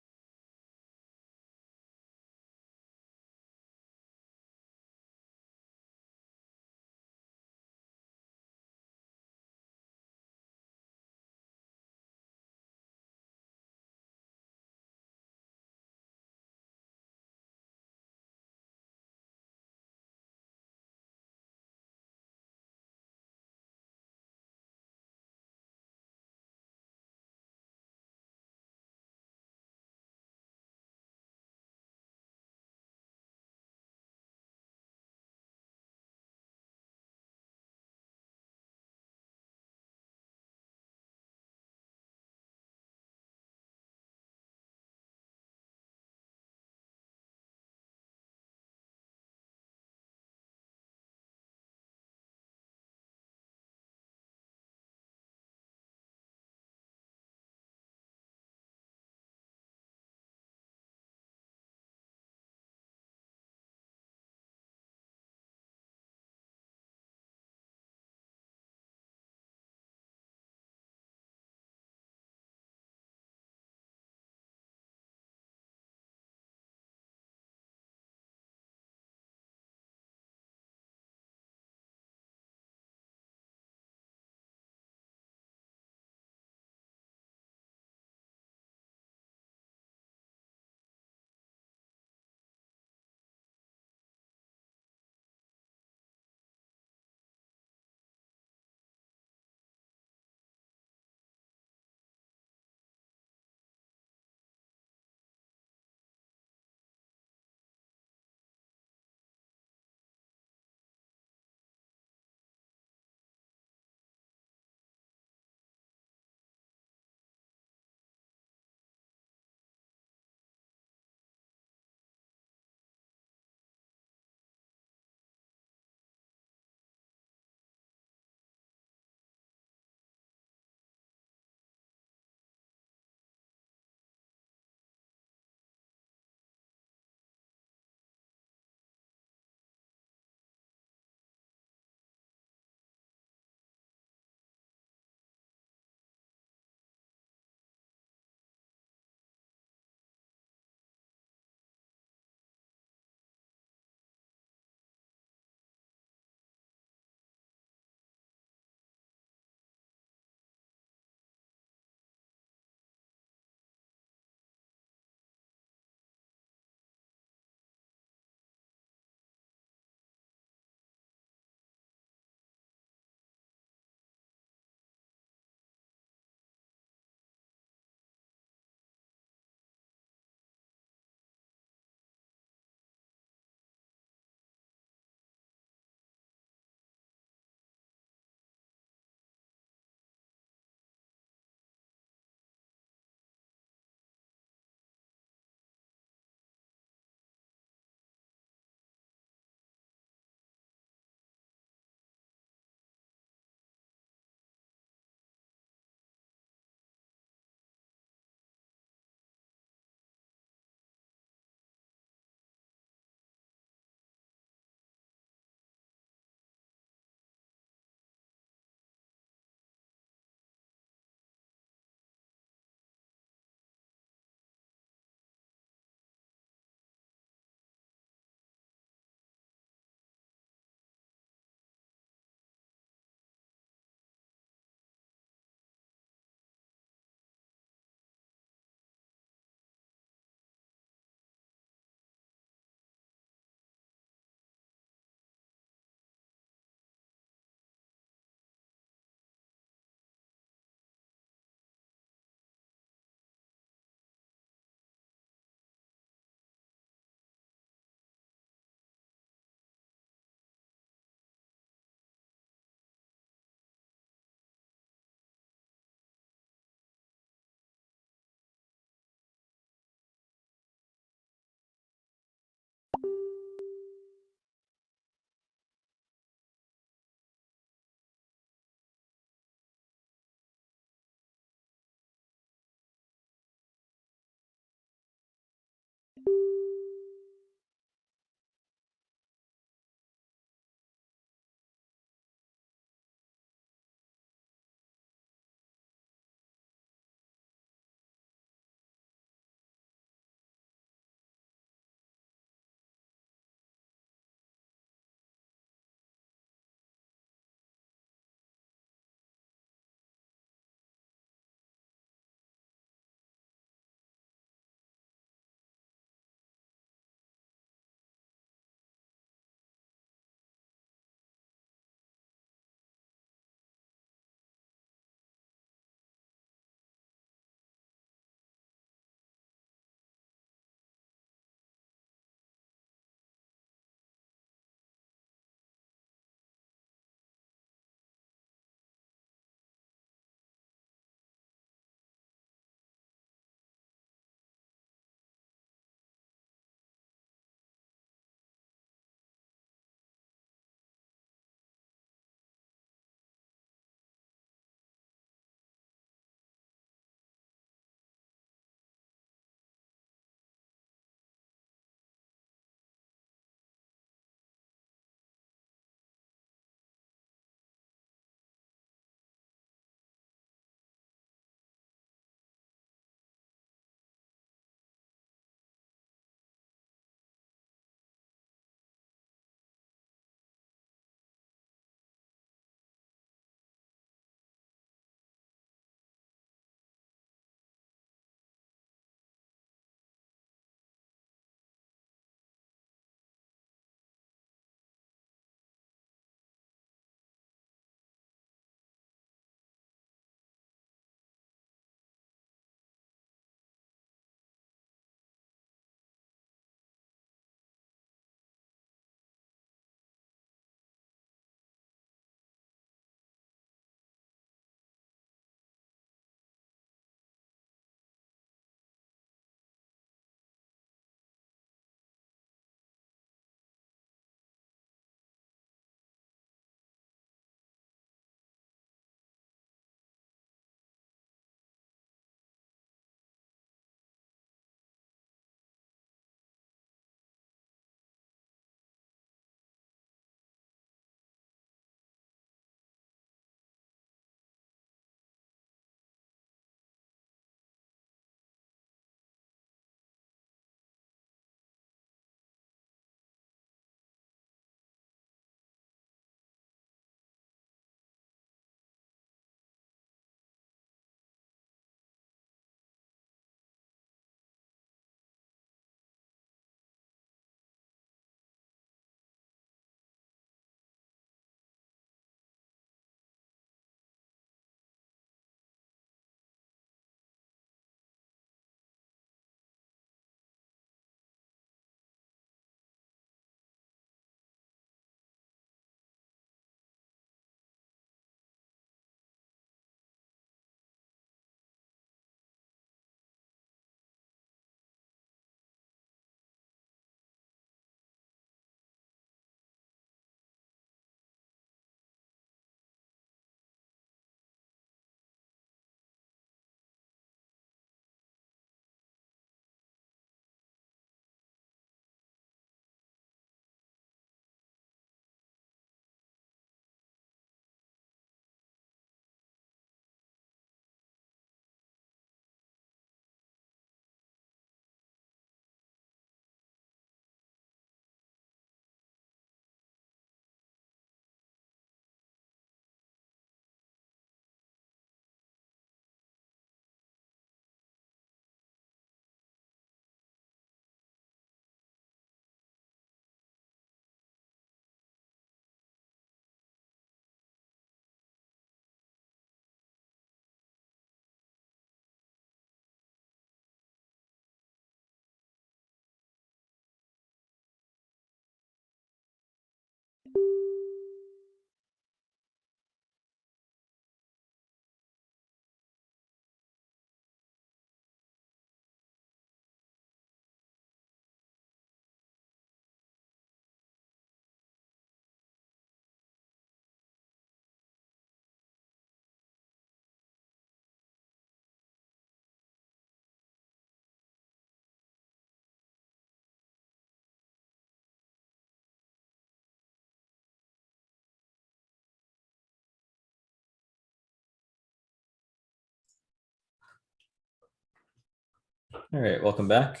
All right, welcome back.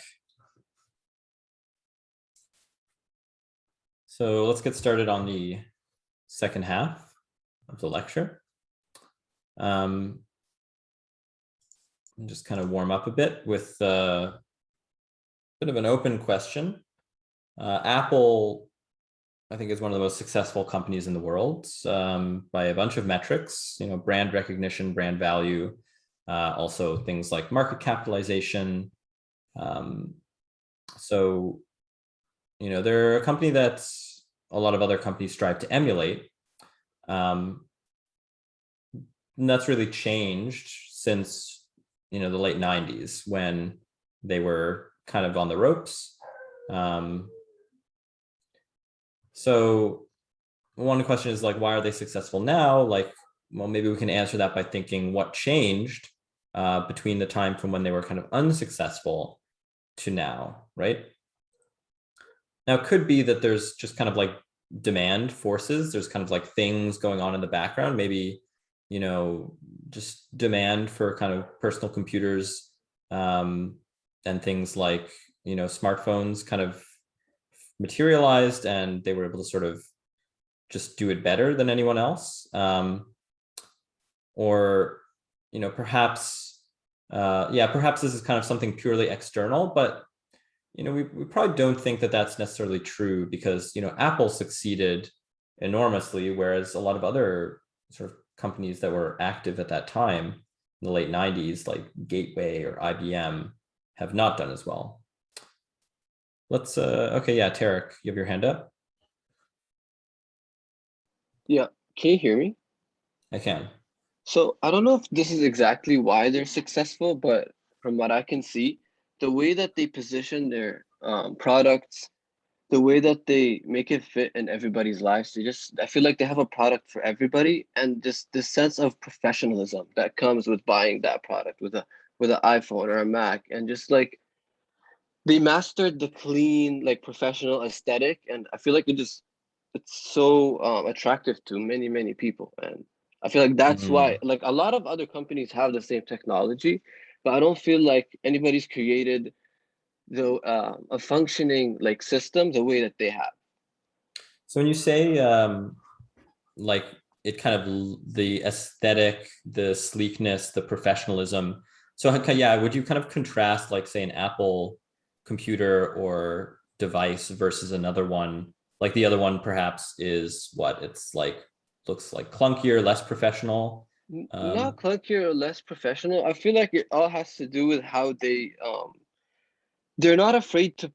So let's get started on the second half of the lecture. And just kind of warm up a bit with a bit of an open question. Apple, I think, is one of the most successful companies in the world by a bunch of metrics, brand recognition, brand value, also things like market capitalization. So, they're a company that a lot of other companies strive to emulate. And that's really changed since, the late 90s when they were kind of on the ropes. So one question is like, why are they successful now? Like, well, maybe we can answer that by thinking what changed between the time from when they were kind of unsuccessful to now, right? Now, it could be that there's just kind of like demand forces. There's kind of like things going on in the background, maybe, just demand for kind of personal computers and things like, smartphones kind of materialized and they were able to sort of just do it better than anyone else. Or, perhaps, perhaps this is kind of something purely external, but, we probably don't think that that's necessarily true because, Apple succeeded enormously, whereas a lot of other sort of companies that were active at that time in the late 90s, like Gateway or IBM, have not done as well. Let's, okay, yeah, Tarek, you have your hand up? Yeah, can you hear me? I can. So I don't know if this is exactly why they're successful, but from what I can see, the way that they position their products, the way that they make it fit in everybody's lives, I feel like they have a product for everybody, and just this sense of professionalism that comes with buying that product with an iPhone or a Mac, and just like they mastered the clean, like professional aesthetic, and I feel like it's so attractive to many people, and I feel like that's why like a lot of other companies have the same technology, but I don't feel like anybody's created a functioning like system the way that they have. So when you say like it kind of the aesthetic, the sleekness, the professionalism, so yeah, would you kind of contrast like say an Apple computer or device versus another one? Like the other one perhaps is what it's like, looks like clunkier, less professional. Not clunkier or less professional. I feel like it all has to do with how they're not afraid to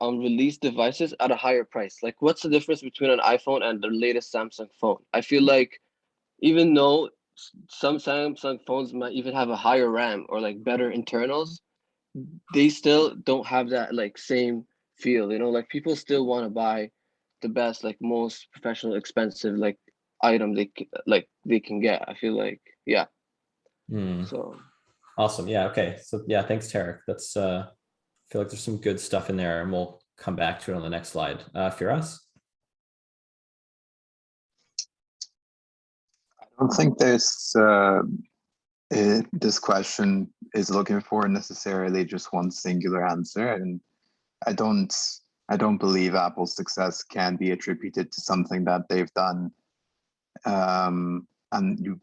release devices at a higher price. Like, what's the difference between an iPhone and the latest Samsung phone? I feel like even though some Samsung phones might even have a higher RAM or like better internals, they still don't have that like same feel. Like people still want to buy the best, like most professional, expensive like item they can get. I feel like, yeah. So Awesome. Yeah. Okay. So yeah, thanks, Tarek. That's I feel like there's some good stuff in there, and we'll come back to it on the next slide. Firas? I don't think this question is looking for necessarily just one singular answer, and I don't believe Apple's success can be attributed to something that they've done.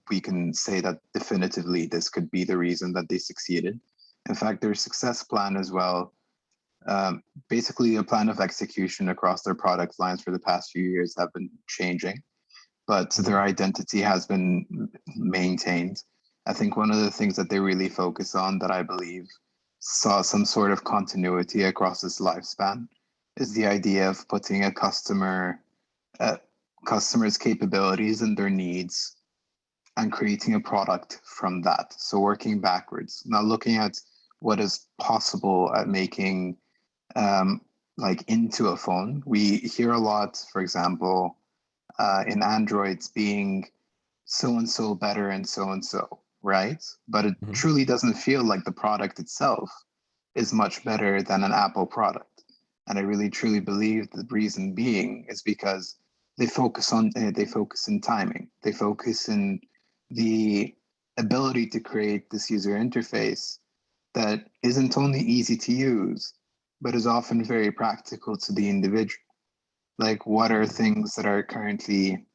We can say that definitively this could be the reason that they succeeded. In fact, their success plan as well, basically a plan of execution across their product lines for the past few years have been changing, but their identity has been maintained. I think one of the things that they really focus on that I believe saw some sort of continuity across this lifespan is the idea of putting a customer's capabilities and their needs and creating a product from that. So working backwards, not looking at what is possible at making like into a phone. We hear a lot, for example, in Androids being so-and-so better and so-and-so, right? But it truly doesn't feel like the product itself is much better than an Apple product. And I really truly believe the reason being is because they focus in timing. They focus in the ability to create this user interface that isn't only easy to use, but is often very practical to the individual. Like, what are things that are currently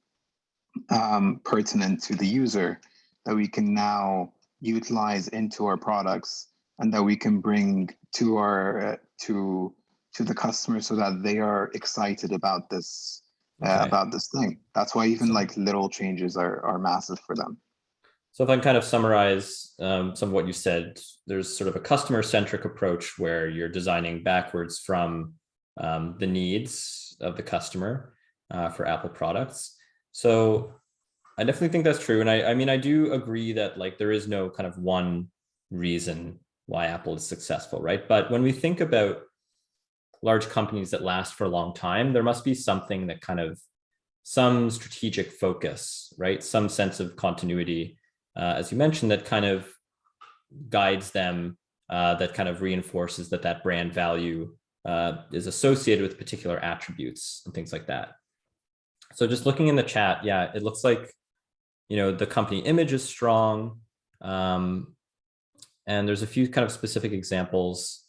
pertinent to the user that we can now utilize into our products and that we can bring to our to the customer so that they are excited about this thing. That's why even like little changes are massive for them. So if I can kind of summarize some of what you said, there's sort of a customer-centric approach where you're designing backwards from the needs of the customer for Apple products. So I definitely think that's true. And I mean, I do agree that like there is no kind of one reason why Apple is successful, right? But when we think about large companies that last for a long time, there must be something that kind of some strategic focus, right? Some sense of continuity, as you mentioned, that kind of guides them, that kind of reinforces that brand value is associated with particular attributes and things like that. So just looking in the chat, yeah, it looks like, you know, the company image is strong. And there's a few kind of specific examples.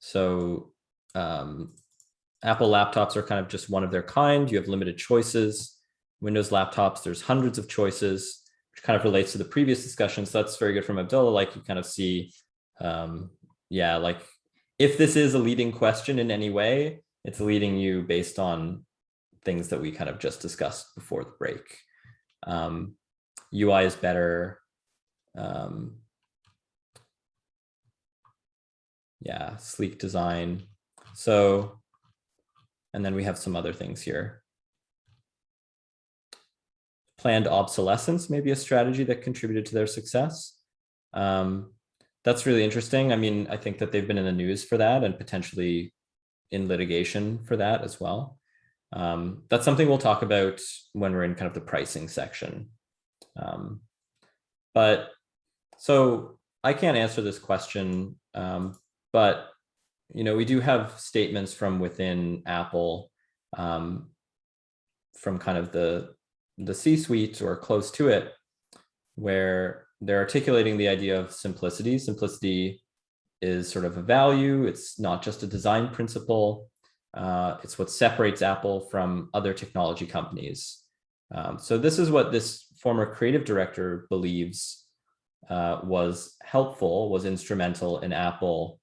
So Apple laptops are kind of just one of their kind. You have limited choices. Windows laptops, there's hundreds of choices, which kind of relates to the previous discussion. So that's very good from Abdullah. Like you kind of see, yeah, like if this is a leading question in any way, it's leading you based on things that we kind of just discussed before the break. UI is better. Yeah, sleek design. So, and then we have some other things here. Planned obsolescence may be a strategy that contributed to their success. That's really interesting. I mean, I think that they've been in the news for that and potentially in litigation for that as well. That's something we'll talk about when we're in kind of the pricing section. But so I can't answer this question, but you know, we do have statements from within Apple, from kind of the C-suite or close to it, where they're articulating the idea of simplicity. Simplicity is sort of a value. It's not just a design principle. It's what separates Apple from other technology companies. So this is what this former creative director believes was helpful, was instrumental in Apple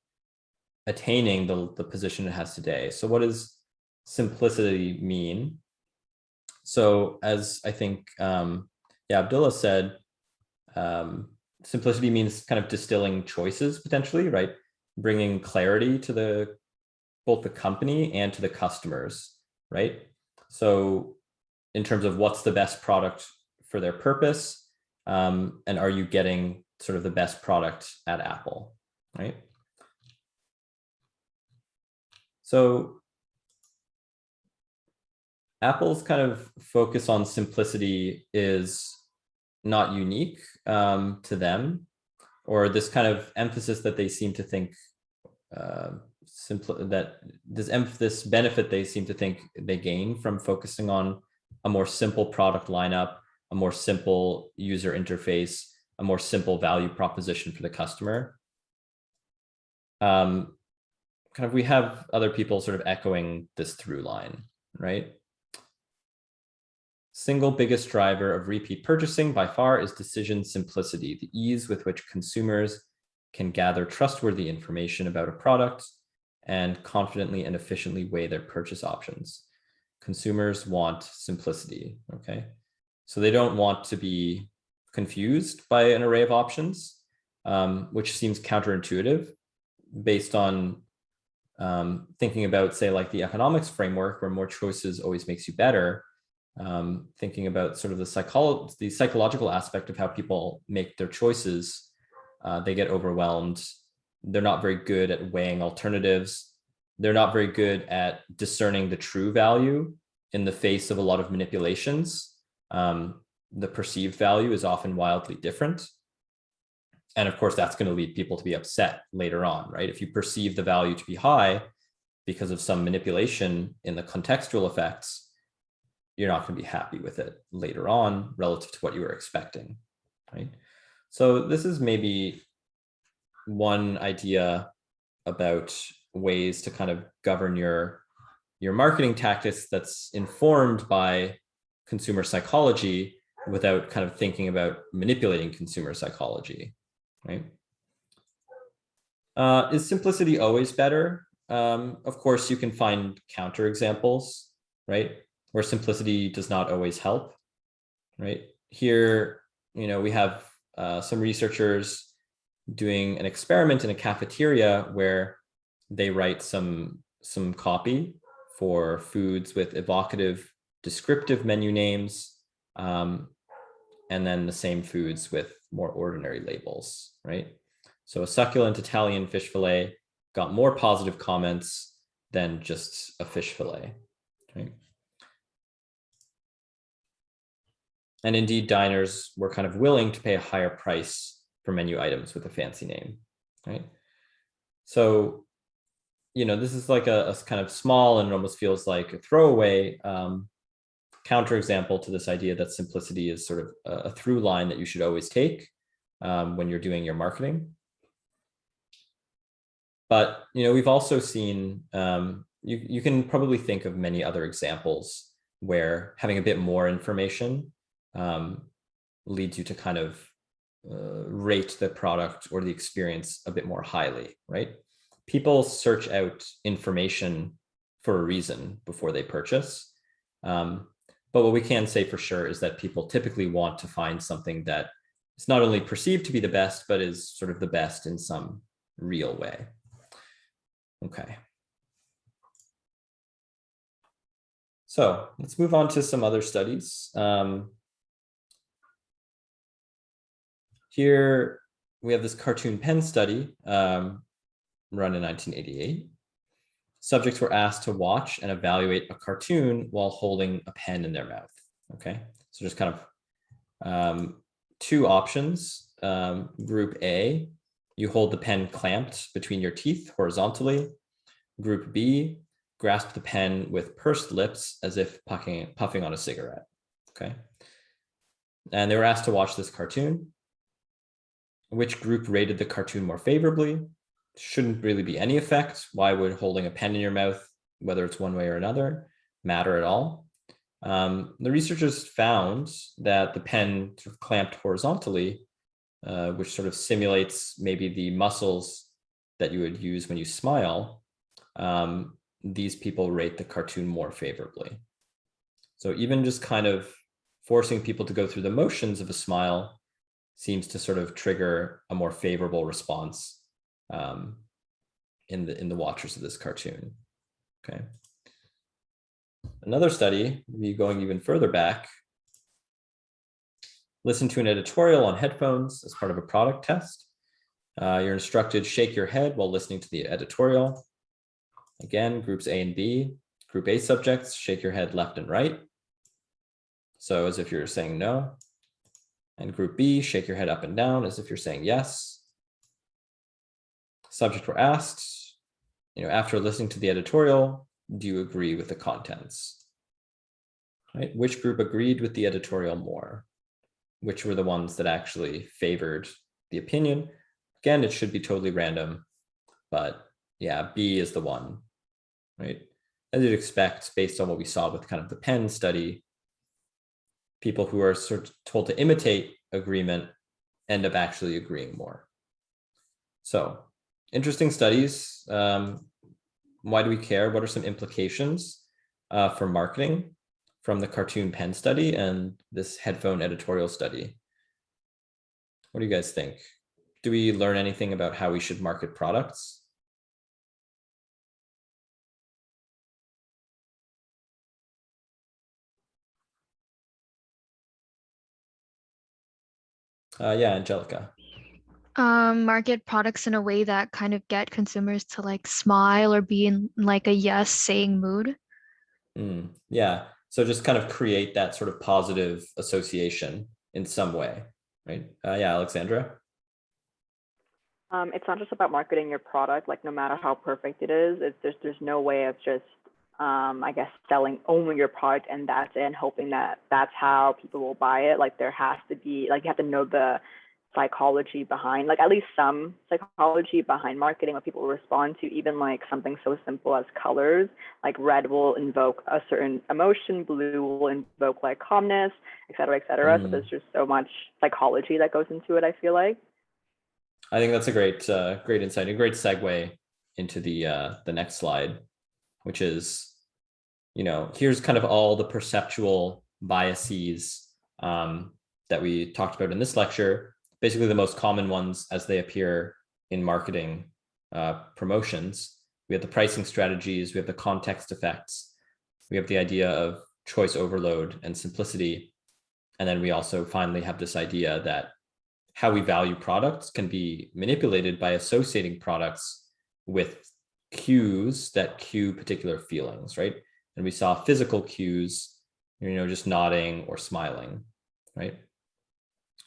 attaining the position it has today. So what does simplicity mean? So as I think, yeah, Abdullah said, simplicity means kind of distilling choices potentially, right? Bringing clarity to both the company and to the customers, right? So in terms of what's the best product for their purpose, and are you getting sort of the best product at Apple, right? So Apple's kind of focus on simplicity is not unique to them, or this kind of emphasis that they seem to think this benefit they seem to think they gain from focusing on a more simple product lineup, a more simple user interface, a more simple value proposition for the customer. Kind of we have other people sort of echoing this through line, right? Single biggest driver of repeat purchasing by far is decision simplicity, the ease with which consumers can gather trustworthy information about a product and confidently and efficiently weigh their purchase options. Consumers want simplicity, okay? So they don't want to be confused by an array of options, which seems counterintuitive based on thinking about, say, like the economics framework where more choices always makes you better. Thinking about sort of the psychological aspect of how people make their choices, they get overwhelmed. They're not very good at weighing alternatives. They're not very good at discerning the true value in the face of a lot of manipulations. The perceived value is often wildly different. And of course, that's going to lead people to be upset later on, right? If you perceive the value to be high because of some manipulation in the contextual effects, you're not going to be happy with it later on relative to what you were expecting, right? So this is maybe one idea about ways to kind of govern your marketing tactics that's informed by consumer psychology without kind of thinking about manipulating consumer psychology, right? Is simplicity always better? Of course, you can find counterexamples, right, where simplicity does not always help, right? Here, we have some researchers doing an experiment in a cafeteria where they write some copy for foods with evocative, descriptive menu names, and then the same foods with more ordinary labels, right? So a succulent Italian fish fillet got more positive comments than just a fish fillet, right? And indeed, diners were kind of willing to pay a higher price for menu items with a fancy name, right? So, this is like a kind of small, and it almost feels like a throwaway counterexample to this idea that simplicity is sort of a through line that you should always take when you're doing your marketing. But, we've also seen, you can probably think of many other examples where having a bit more information leads you to kind of rate the product or the experience a bit more highly, right? People search out information for a reason before they purchase. But what we can say for sure is that people typically want to find something that is not only perceived to be the best, but is sort of the best in some real way. Okay. So let's move on to some other studies. Here we have this cartoon pen study run in 1988. Subjects were asked to watch and evaluate a cartoon while holding a pen in their mouth. Okay, so just kind of two options. Group A, you hold the pen clamped between your teeth horizontally. Group B, grasp the pen with pursed lips as if puffing on a cigarette. Okay, and they were asked to watch this cartoon. Which group rated the cartoon more favorably? Shouldn't really be any effect. Why would holding a pen in your mouth, whether it's one way or another, matter at all? The researchers found that the pen sort of clamped horizontally, which sort of simulates maybe the muscles that you would use when you smile, these people rate the cartoon more favorably. So even just kind of forcing people to go through the motions of a smile seems to sort of trigger a more favorable response in the watchers of this cartoon. Okay. Another study, maybe going even further back, listen to an editorial on headphones as part of a product test. You're instructed shake your head while listening to the editorial. Again, groups A and B. Group A subjects, shake your head left and right. So as if you're saying no. And group B, shake your head up and down as if you're saying yes. Subjects were asked, after listening to the editorial, do you agree with the contents? Right? Which group agreed with the editorial more? Which were the ones that actually favored the opinion? Again, it should be totally random, but yeah, B is the one, right? As you'd expect, based on what we saw with kind of the pen study, people who are sort of told to imitate agreement end up actually agreeing more. So, interesting studies. Why do we care? What are some implications for marketing from the cartoon pen study and this headphone editorial study? What do you guys think? Do we learn anything about how we should market products? Yeah, Angelica. Market products in a way that kind of get consumers to like smile or be in like a yes saying mood. Yeah, so just kind of create that sort of positive association in some way, right? Yeah, Alexandra. It's not just about marketing your product. Like no matter how perfect it is, there's no way of just I guess selling only your product and that's it, and hoping that that's how people will buy it. Like there has to be, like you have to know the psychology behind, like at least some psychology behind marketing, what people respond to, even like something so simple as colors. Like red will invoke a certain emotion, blue will invoke like calmness, et cetera, et cetera. So there's just so much psychology that goes into it, I feel like. I think that's a great insight, a great segue into the next slide, which is, here's kind of all the perceptual biases that we talked about in this lecture. Basically, the most common ones as they appear in marketing promotions. We have the pricing strategies, we have the context effects, we have the idea of choice overload and simplicity. And then we also finally have this idea that how we value products can be manipulated by associating products with cues that cue particular feelings, right? And we saw physical cues, just nodding or smiling, right?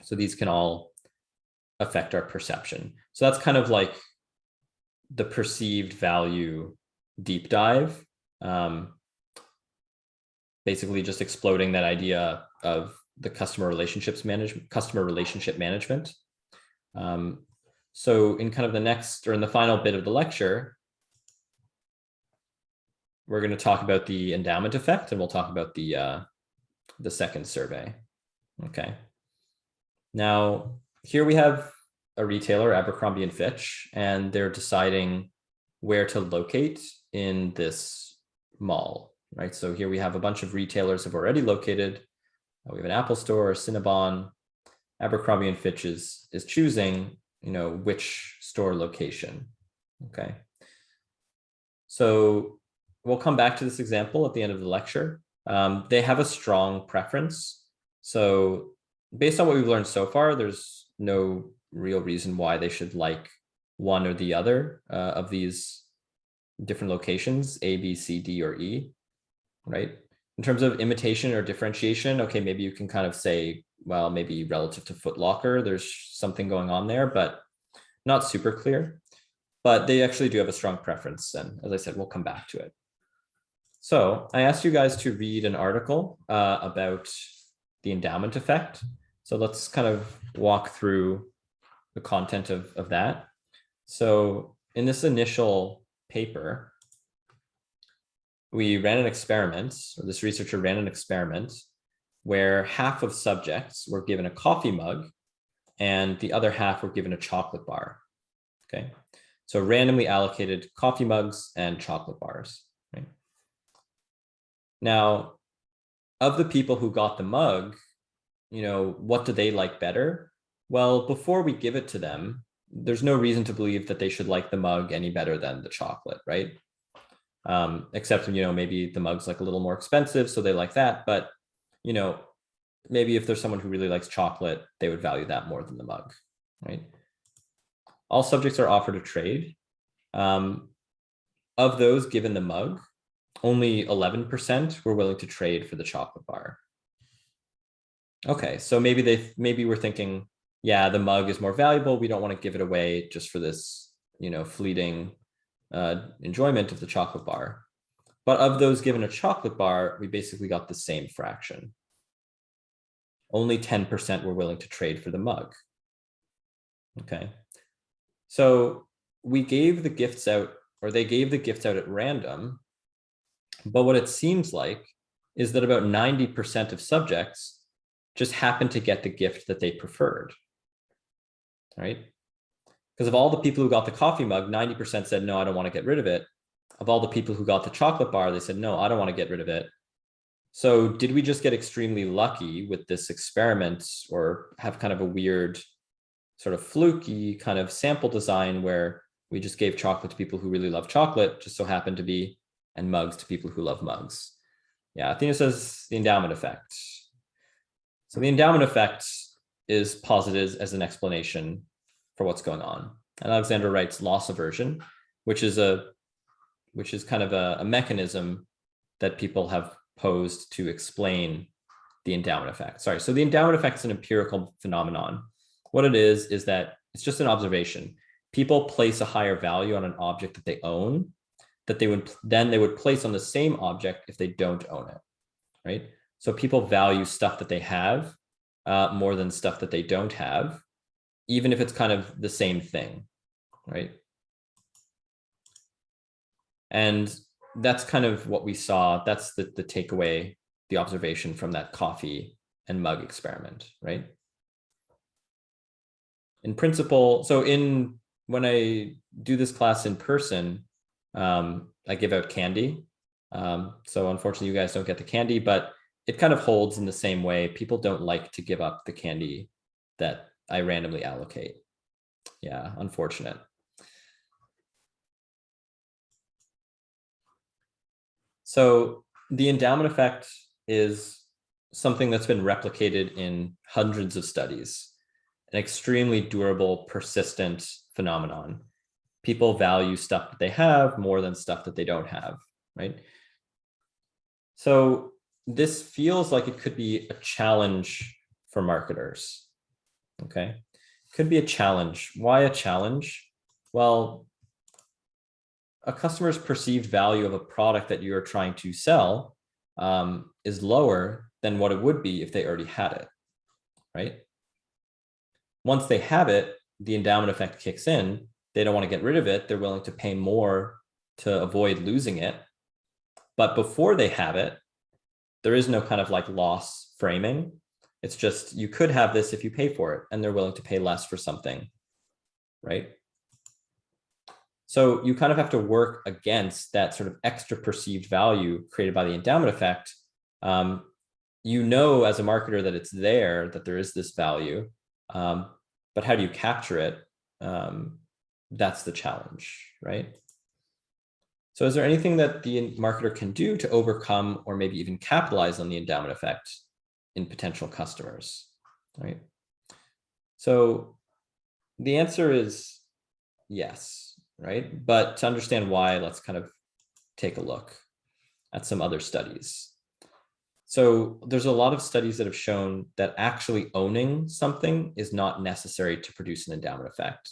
So these can all affect our perception. So that's kind of like the perceived value deep dive. Basically just exploding that idea of the customer relationship management. So in kind of the next, or in the final bit of the lecture, we're going to talk about the endowment effect, and we'll talk about the second survey. Okay. Now, here we have a retailer, Abercrombie and Fitch, and they're deciding where to locate in this mall, right? So here we have a bunch of retailers have already located. We have an Apple Store, Cinnabon. Abercrombie and Fitch is choosing, which store location. Okay. So we'll come back to this example at the end of the lecture. They have a strong preference. So based on what we've learned so far, there's no real reason why they should like one or the other of these different locations, A, B, C, D, or E, right? In terms of imitation or differentiation, okay, maybe you can kind of say, well, maybe relative to Foot Locker, there's something going on there, but not super clear. But they actually do have a strong preference. And as I said, we'll come back to it. So I asked you guys to read an article about the endowment effect. So let's kind of walk through the content of that. So in this initial paper, we ran an experiment, or this researcher ran an experiment where half of subjects were given a coffee mug and the other half were given a chocolate bar. Okay. So randomly allocated coffee mugs and chocolate bars. Right? Now, of the people who got the mug, what do they like better? Well, before we give it to them, there's no reason to believe that they should like the mug any better than the chocolate, right? Except, maybe the mug's like a little more expensive, so they like that. But, maybe if there's someone who really likes chocolate, they would value that more than the mug, right? All subjects are offered a trade. Of those given the mug, only 11% were willing to trade for the chocolate bar. Okay, so maybe we're thinking, yeah, the mug is more valuable. We don't want to give it away just for this, fleeting enjoyment of the chocolate bar. But of those given a chocolate bar, we basically got the same fraction. Only 10% were willing to trade for the mug. Okay, so we gave the gifts out, or they gave the gifts out at random. But what it seems like is that about 90% of subjects just happened to get the gift that they preferred, right? Because of all the people who got the coffee mug, 90% said, no, I don't want to get rid of it. Of all the people who got the chocolate bar, they said, no, I don't want to get rid of it. So did we just get extremely lucky with this experiment, or have kind of a weird sort of fluky kind of sample design where we just gave chocolate to people who really love chocolate, just so happened to be, and mugs to people who love mugs? Yeah, Athena says the endowment effect. So the endowment effect is posited as an explanation for what's going on. And Alexander writes loss aversion, which is kind of a mechanism that people have posed to explain the endowment effect. Sorry, so the endowment effect is an empirical phenomenon. What it is that it's just an observation. People place a higher value on an object that they own that they would place on the same object if they don't own it, right? So people value stuff that they have more than stuff that they don't have. even if it's kind of the same thing, right? And that's kind of what we saw. That's the takeaway, the observation from that coffee and mug experiment, right? In principle, so when I do this class in person, I give out candy. So unfortunately, you guys don't get the candy, but it kind of holds in the same way. People don't like to give up the candy that I randomly allocate. Yeah, unfortunate. So the endowment effect is something that's been replicated in hundreds of studies, an extremely durable, persistent phenomenon. People value stuff that they have more than stuff that they don't have, right? So this feels like it could be a challenge for marketers, okay? Could be a challenge. Why a challenge? Well, a customer's perceived value of a product that you're trying to sell is lower than what it would be if they already had it, right? Once they have it, the endowment effect kicks in. They don't want to get rid of it. They're willing to pay more to avoid losing it. But before they have it, there is no kind of like loss framing. It's just, you could have this if you pay for it, and they're willing to pay less for something, right? So you kind of have to work against that sort of extra perceived value created by the endowment effect. You know, as a marketer that it's there, that there is this value, but how do you capture it? That's the challenge, right? So is there anything that the marketer can do to overcome or maybe even capitalize on the endowment effect in potential customers, right? So the answer is yes, right? But to understand why, let's kind of take a look at some other studies. So there's a lot of studies that have shown that actually owning something is not necessary to produce an endowment effect.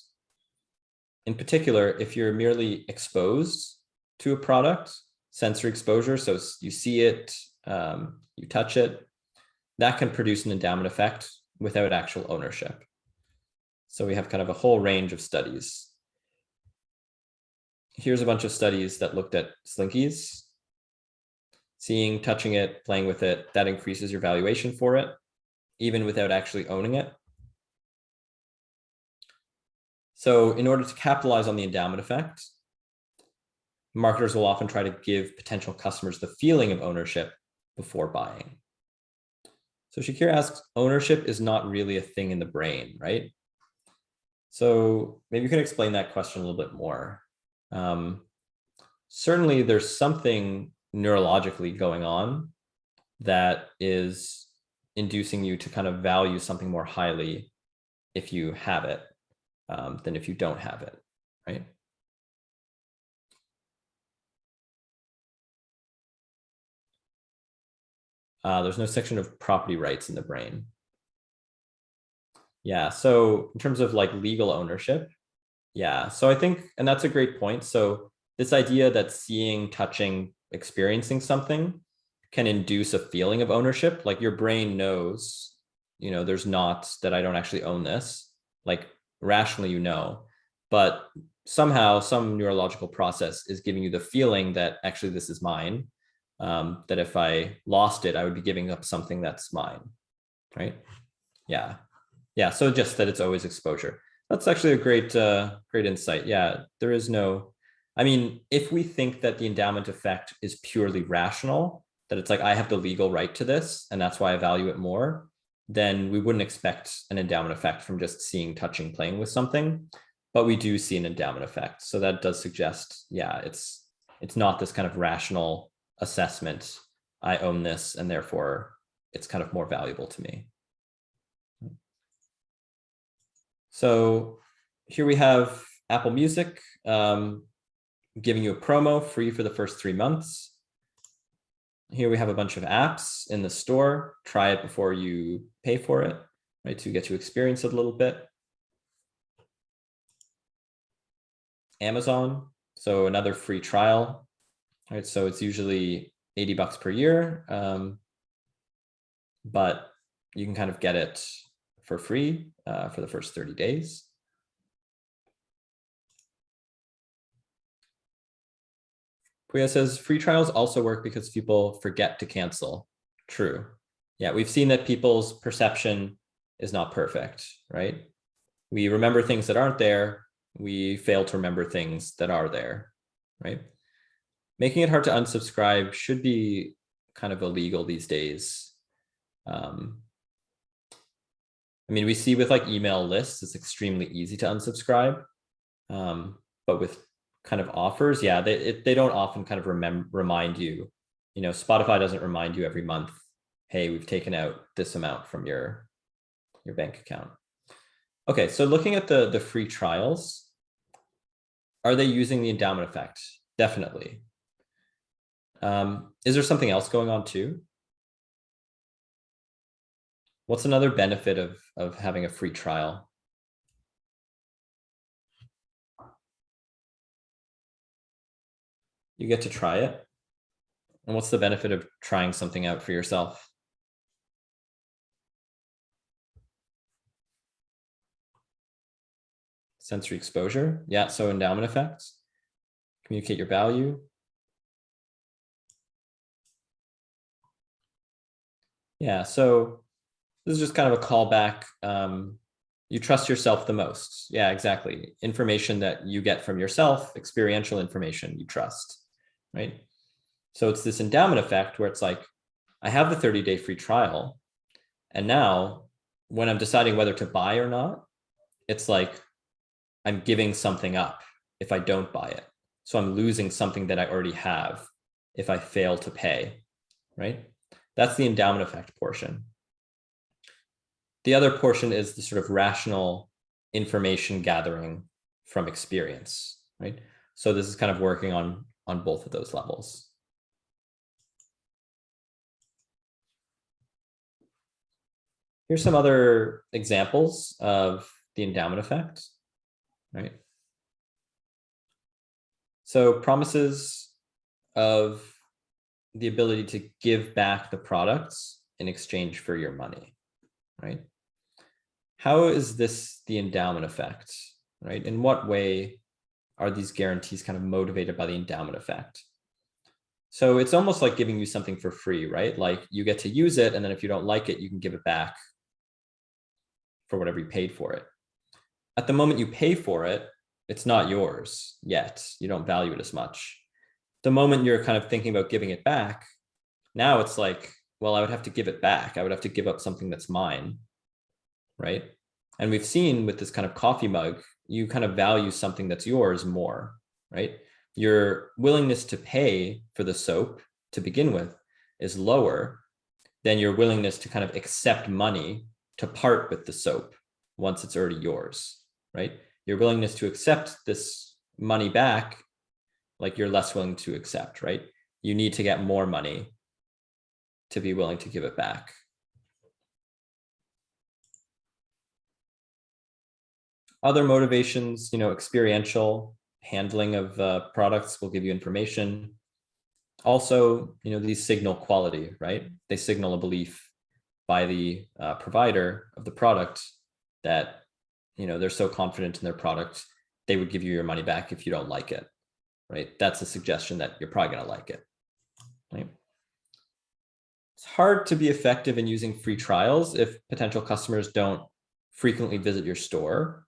In particular, if you're merely exposed to a product, sensory exposure, so you see it, you touch it, that can produce an endowment effect without actual ownership. So we have kind of a whole range of studies. Here's a bunch of studies that looked at Slinkies. Seeing, touching it, playing with it, that increases your valuation for it, even without actually owning it. So in order to capitalize on the endowment effect, marketers will often try to give potential customers the feeling of ownership before buying. So Shakir asks, ownership is not really a thing in the brain, right? So maybe you can explain that question a little bit more. Certainly there's something neurologically going on that is inducing you to kind of value something more highly if you have it than if you don't have it, right? There's no section of property rights in the brain. Yeah, so in terms of like legal ownership, yeah, so I think, and that's a great point. So this idea that seeing, touching, experiencing something can induce a feeling of ownership, like your brain knows, you know, there's not that I don't actually own this, like rationally, you know, but somehow some neurological process is giving you the feeling that actually this is mine, that if I lost it, I would be giving up something that's mine, right? Yeah. Yeah, so just that it's always exposure. That's actually a great, great insight. Yeah, there is no, I mean, if we think that the endowment effect is purely rational, that it's like, I have the legal right to this, and that's why I value it more, then we wouldn't expect an endowment effect from just seeing, touching, playing with something, but we do see an endowment effect. So that does suggest, yeah, it's not this kind of rational assessment. I own this, and therefore it's kind of more valuable to me. So here we have Apple Music giving you a promo free for the first 3 months. Here we have a bunch of apps in the store. Try it before you pay for it, right? To get to experience it a little bit. Amazon, so another free trial, right? So it's usually $80 per year, but you can kind of get it for free for the first 30 days. Puya says free trials also work because people forget to cancel. True. Yeah, we've seen that people's perception is not perfect, right? We remember things that aren't there. We fail to remember things that are there, right? Making it hard to unsubscribe should be kind of illegal these days. I mean, we see with like email lists, it's extremely easy to unsubscribe. But with kind of offers, yeah, they don't often kind of remind you. You know, Spotify doesn't remind you every month, hey, we've taken out this amount from your bank account. Okay, so looking at the free trials, are they using the endowment effect? Definitely. Is there something else going on too? What's another benefit of having a free trial? You get to try it. And what's the benefit of trying something out for yourself? Sensory exposure. Yeah, so endowment effects. Communicate your value. Yeah, so this is just kind of a callback. You trust yourself the most. Yeah, exactly. Information that you get from yourself, experiential information you trust, right? So it's this endowment effect where it's like, I have the 30-day free trial. And now when I'm deciding whether to buy or not, it's like I'm giving something up if I don't buy it. So I'm losing something that I already have if I fail to pay, right? That's the endowment effect portion. The other portion is the sort of rational information gathering from experience, right? So this is kind of working on both of those levels. Here's some other examples of the endowment effect, right? So promises of the ability to give back the products in exchange for your money, right? How is this the endowment effect, right? In what way are these guarantees kind of motivated by the endowment effect? So it's almost like giving you something for free, right? Like you get to use it, and then if you don't like it, you can give it back for whatever you paid for it. At the moment you pay for it, it's not yours yet. You don't value it as much. The moment you're kind of thinking about giving it back, now it's like, well, I would have to give it back. I would have to give up something that's mine, right? And we've seen with this kind of coffee mug, you kind of value something that's yours more, right? Your willingness to pay for the soap to begin with is lower than your willingness to kind of accept money to part with the soap once it's already yours, right? Your willingness to accept this money back, like you're less willing to accept, right? You need to get more money to be willing to give it back. Other motivations, experiential handling of products will give you information. Also, these signal quality, right? They signal a belief by the provider of the product that, they're so confident in their product, they would give you your money back if you don't like it, right? That's a suggestion that you're probably going to like it, right? It's hard to be effective in using free trials if potential customers don't frequently visit your store,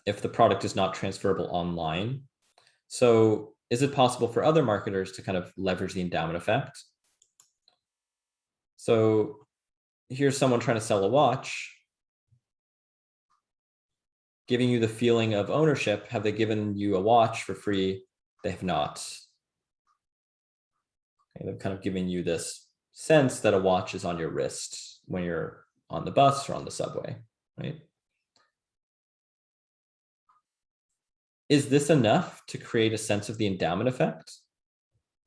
if the product is not transferable online. So is it possible for other marketers to kind of leverage the endowment effect? So here's someone trying to sell a watch, giving you the feeling of ownership. Have they given you a watch for free? They have not. Okay, they've kind of given you this sense that a watch is on your wrist when you're on the bus or on the subway, right? Is this enough to create a sense of the endowment effect?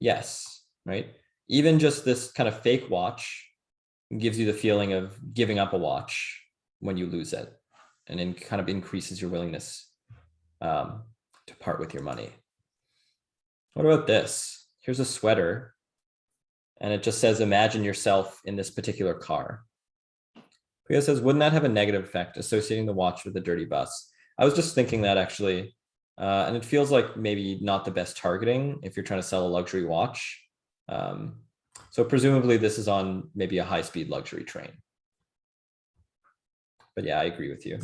Yes, right? Even just this kind of fake watch gives you the feeling of giving up a watch when you lose it, and then kind of increases your willingness to part with your money. What about this? Here's a sweater, and it just says, imagine yourself in this particular car. Priya says, wouldn't that have a negative effect associating the watch with a dirty bus? I was just thinking that actually, and it feels like maybe not the best targeting if you're trying to sell a luxury watch. So presumably this is on maybe a high-speed luxury train. But yeah, I agree with you.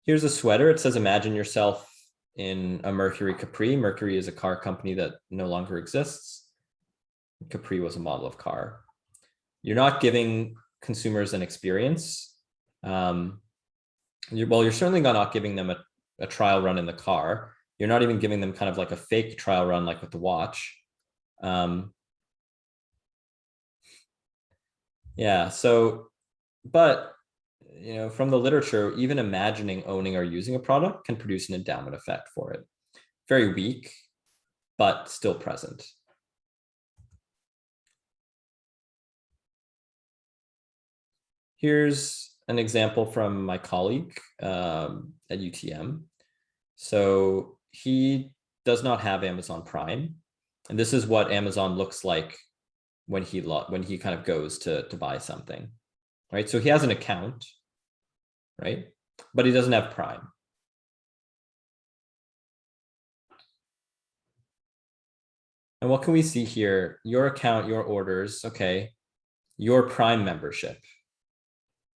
Here's a sweater. It says, imagine yourself in a Mercury Capri. Mercury is a car company that no longer exists. Capri was a model of car. You're not giving consumers an experience. Well, you're certainly not giving them a trial run in the car. You're not even giving them kind of like a fake trial run, like with the watch. Yeah, so, but, you know, from the literature, even imagining owning or using a product can produce an endowment effect for it. Very weak, but still present. Here's an example from my colleague at UTM. So he does not have Amazon Prime. And this is what Amazon looks like when he kind of goes to buy something, right? So he has an account, right? But he doesn't have Prime. And what can we see here? Your account, your orders, okay. Your Prime membership.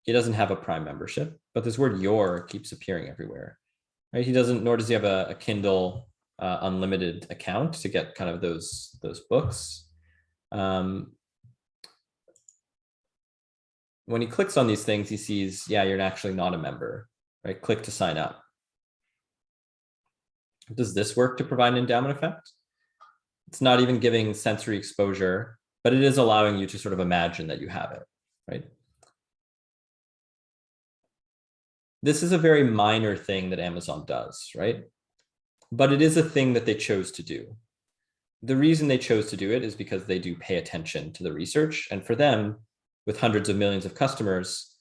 He doesn't have a Prime membership, but this word your keeps appearing everywhere, right? He doesn't, nor does he have a Kindle unlimited account to get kind of those books. When he clicks on these things, he sees, yeah, you're actually not a member, right? Click to sign up. Does this work to provide an endowment effect? It's not even giving sensory exposure, but it is allowing you to sort of imagine that you have it, right? This is a very minor thing that Amazon does, right? But it is a thing that they chose to do. The reason they chose to do it is because they do pay attention to the research. And for them, with hundreds of millions of customers,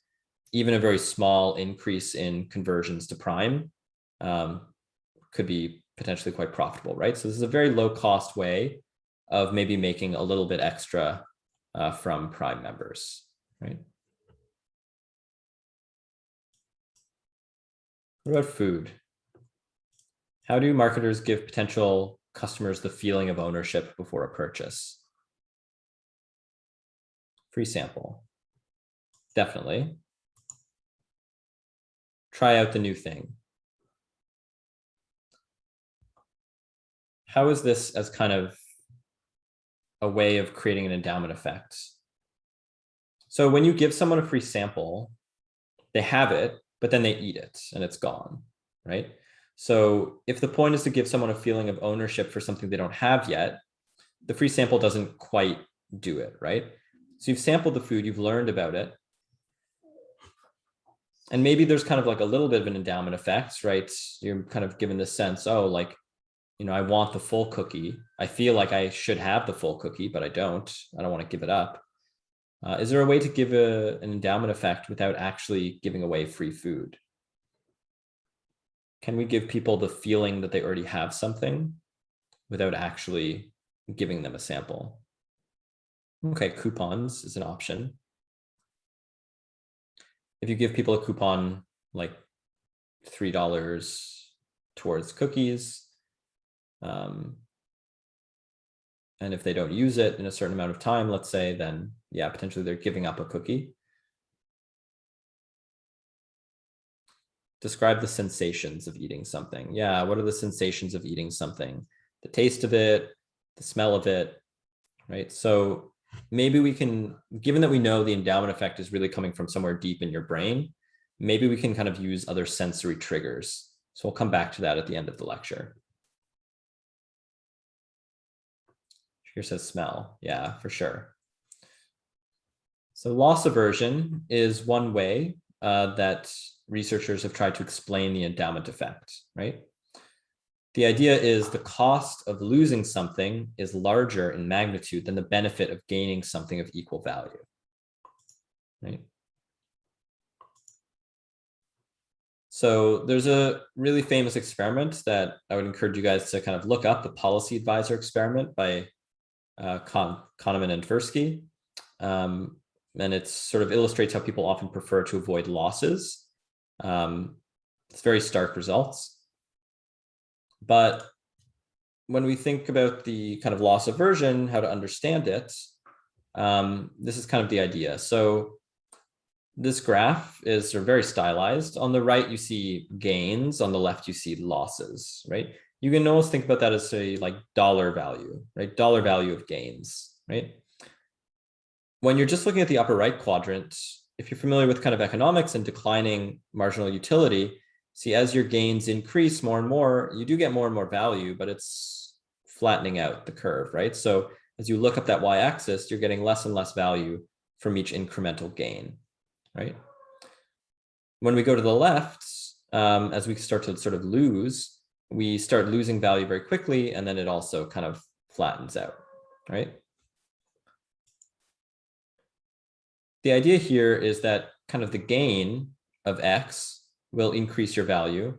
even a very small increase in conversions to Prime could be potentially quite profitable, right? So this is a very low cost way of maybe making a little bit extra from Prime members, right? What about food? How do marketers give potential customers the feeling of ownership before a purchase? Free sample. Definitely. Try out the new thing. How is this as kind of a way of creating an endowment effect? So when you give someone a free sample, they have it, but then they eat it and it's gone, right? So if the point is to give someone a feeling of ownership for something they don't have yet, the free sample doesn't quite do it, right? So you've sampled the food, you've learned about it. And maybe there's kind of like a little bit of an endowment effect, right? You're kind of given this sense, oh, like, you know, I want the full cookie. I feel like I should have the full cookie, but I don't want to give it up. Is there a way to give an endowment effect without actually giving away free food? Can we give people the feeling that they already have something without actually giving them a sample? Okay, coupons is an option. If you give people a coupon like $3 towards cookies, and if they don't use it in a certain amount of time, let's say, then yeah, potentially they're giving up a cookie. Describe the sensations of eating something. Yeah, what are the sensations of eating something? The taste of it, the smell of it, right? So maybe we can, given that we know the endowment effect is really coming from somewhere deep in your brain, maybe we can kind of use other sensory triggers. So we'll come back to that at the end of the lecture. Here says smell. Yeah, for sure. So loss aversion is one way that researchers have tried to explain the endowment effect, right? The idea is the cost of losing something is larger in magnitude than the benefit of gaining something of equal value, right? So there's a really famous experiment that I would encourage you guys to kind of look up, the Policy Advisor experiment by Kahneman and Tversky, and it sort of illustrates how people often prefer to avoid losses. It's very stark results. But when we think about the kind of loss aversion, how to understand it, this is kind of the idea. So this graph is sort of very stylized. On the right, you see gains. On the left, you see losses, right? You can almost think about that as a like dollar value, right? Dollar value of gains, right? When you're just looking at the upper right quadrant, if you're familiar with kind of economics and declining marginal utility, see as your gains increase more and more, you do get more and more value, but it's flattening out the curve, right? So as you look up that y-axis, you're getting less and less value from each incremental gain, right? When we go to the left, as we start to sort of lose, we start losing value very quickly, and then it also kind of flattens out, right? The idea here is that kind of the gain of X will increase your value,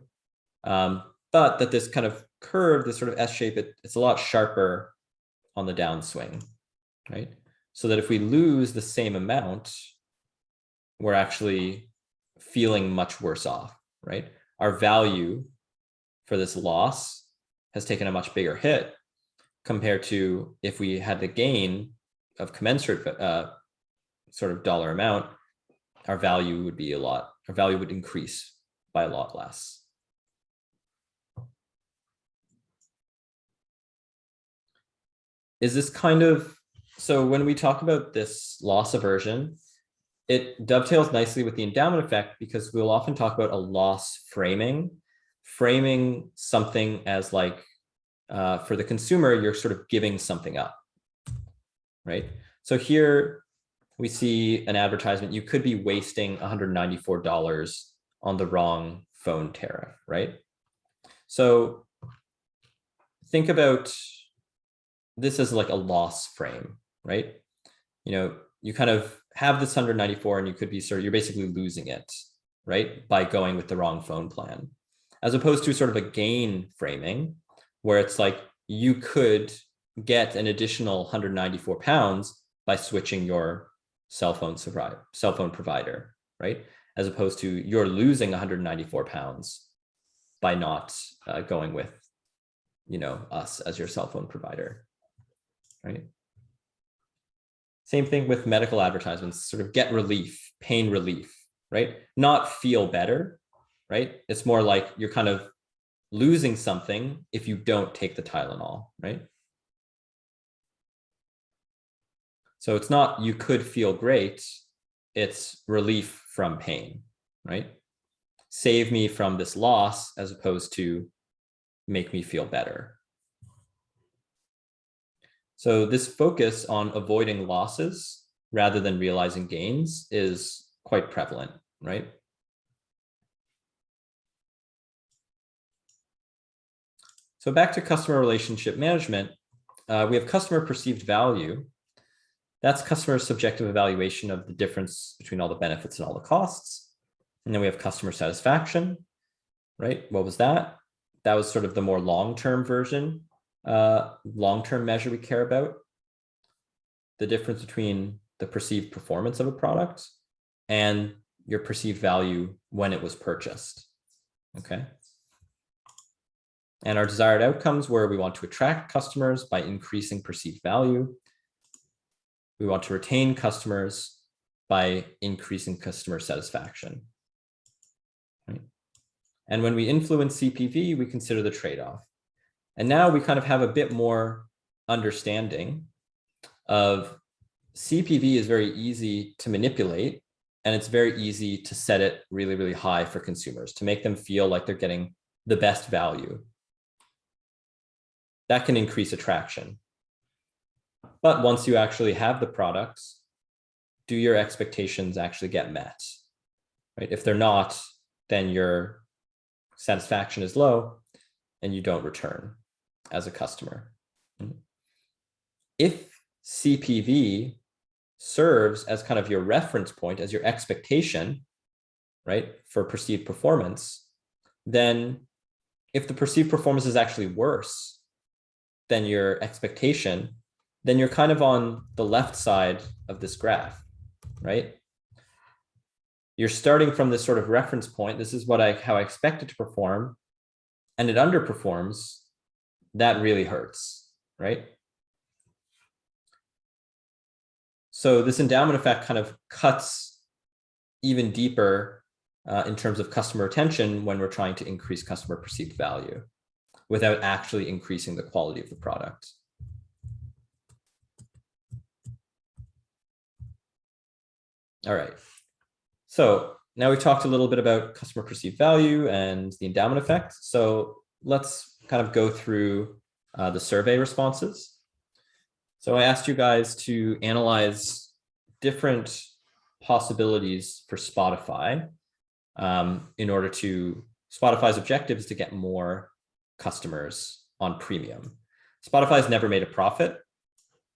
but that this kind of curve, this sort of S shape, it's a lot sharper on the downswing, right? So that if we lose the same amount, we're actually feeling much worse off, right? Our value for this loss has taken a much bigger hit compared to if we had the gain of commensurate sort of dollar amount, our value would be our value would increase by a lot less. Is this kind of, so when we talk about this loss aversion, it dovetails nicely with the endowment effect because we'll often talk about a loss framing something as like, for the consumer, you're sort of giving something up, right? So here we see an advertisement, you could be wasting $194 on the wrong phone tariff, right? So think about this as like a loss frame, right? You know, you kind of have this 194 and you could be you're basically losing it, right? By going with the wrong phone plan, as opposed to sort of a gain framing where it's like you could get an additional £194 by switching your cell phone provider, right? As opposed to you're losing £194 by not going with, you know, us as your cell phone provider, right? Same thing with medical advertisements, sort of get relief, pain relief, right? Not feel better, right? It's more like you're kind of losing something if you don't take the Tylenol, right? So it's not you could feel great, it's relief from pain, right? Save me from this loss as opposed to make me feel better. So this focus on avoiding losses rather than realizing gains is quite prevalent, right? So back to customer relationship management, we have customer perceived value. That's customer subjective evaluation of the difference between all the benefits and all the costs. And then we have customer satisfaction, right? What was that? That was sort of the more long-term version, long-term measure we care about. The difference between the perceived performance of a product and your perceived value when it was purchased, okay? And our desired outcomes where we want to attract customers by increasing perceived value. We want to retain customers by increasing customer satisfaction. Right? And when we influence CPV, we consider the trade-off. And now we kind of have a bit more understanding of CPV is very easy to manipulate, and it's very easy to set it really, really high for consumers to make them feel like they're getting the best value. That can increase attraction. But once you actually have the products, do your expectations actually get met? Right? If they're not, then your satisfaction is low and you don't return as a customer. If CPV serves as kind of your reference point, as your expectation, right, for perceived performance, then if the perceived performance is actually worse than your expectation, then you're kind of on the left side of this graph, right? You're starting from this sort of reference point. This is how I expect it to perform, and it underperforms. That really hurts, right? So this endowment effect kind of cuts even deeper in terms of customer retention when we're trying to increase customer perceived value without actually increasing the quality of the product. All right. So now we've talked a little bit about customer perceived value and the endowment effect. So let's kind of go through the survey responses. So I asked you guys to analyze different possibilities for Spotify in order to Spotify's objective is to get more customers on premium. Spotify's never made a profit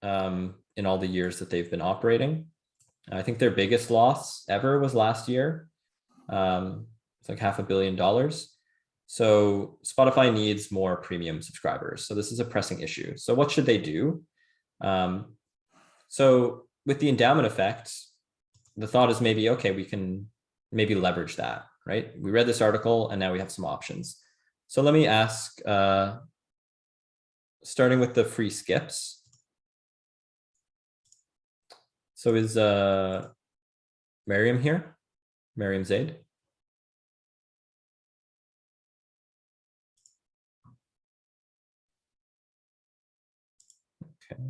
in all the years that they've been operating. I think their biggest loss ever was last year. It's like $500 million. So Spotify needs more premium subscribers. So this is a pressing issue. So what should they do? So with the endowment effect, the thought is maybe, okay, we can maybe leverage that, right? We read this article and now we have some options. So let me ask, starting with the free skips. So is Miriam here? Miriam Zaid? Okay.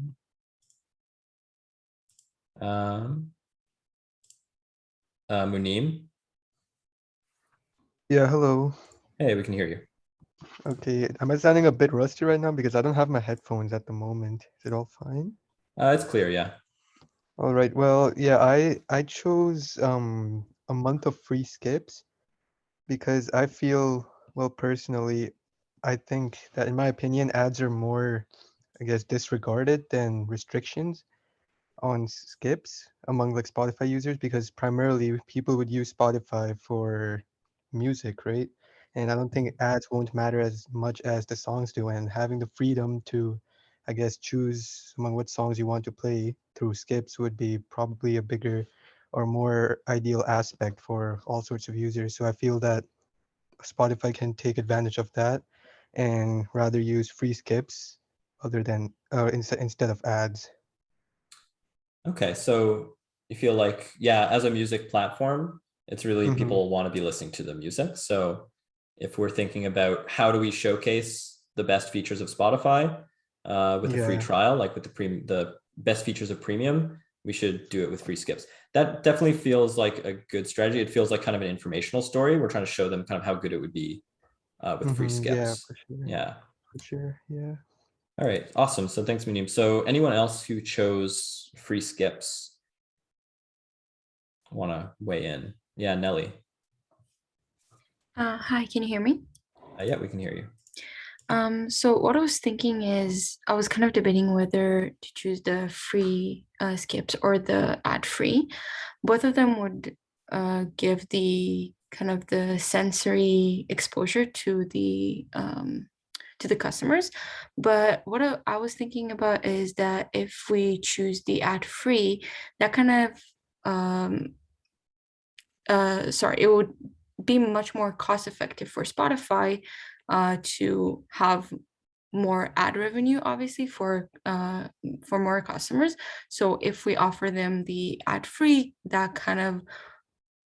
Munim? Yeah, hello. Hey, we can hear you. Okay, am I sounding a bit rusty right now because I don't have my headphones at the moment? Is it all fine? It's clear, yeah. All right. Well, yeah, I chose a month of free skips because I feel, well, personally, I think that in my opinion, ads are more, I guess, disregarded than restrictions on skips among like Spotify users because primarily people would use Spotify for music, right? And I don't think ads won't matter as much as the songs do. And having the freedom to, I guess, choose among what songs you want to play through skips would be probably a bigger or more ideal aspect for all sorts of users. So I feel that Spotify can take advantage of that and rather use free skips other than instead of ads. Okay, so you feel like, yeah, as a music platform, it's really Mhm. people want to be listening to the music. So if we're thinking about how do we showcase the best features of Spotify with a free Yeah. trial, like with the best features of premium, we should do it with free skips. That definitely feels like a good strategy. It feels like kind of an informational story. We're trying to show them kind of how good it would be with free Yeah, skips. for sure. Yeah. For sure. Yeah. All right, awesome. So thanks, Munim. So anyone else who chose free skips want to weigh in? Yeah, Nelly. Hi, can you hear me? Yeah, we can hear you. So what I was thinking is I was kind of debating whether to choose the free skips or the ad-free. Both of them would give the kind of the sensory exposure to the customers. But what I was thinking about is that if we choose the ad-free, that kind of it would be much more cost effective for Spotify to have more ad revenue, obviously for more customers. So if we offer them the ad free, that kind of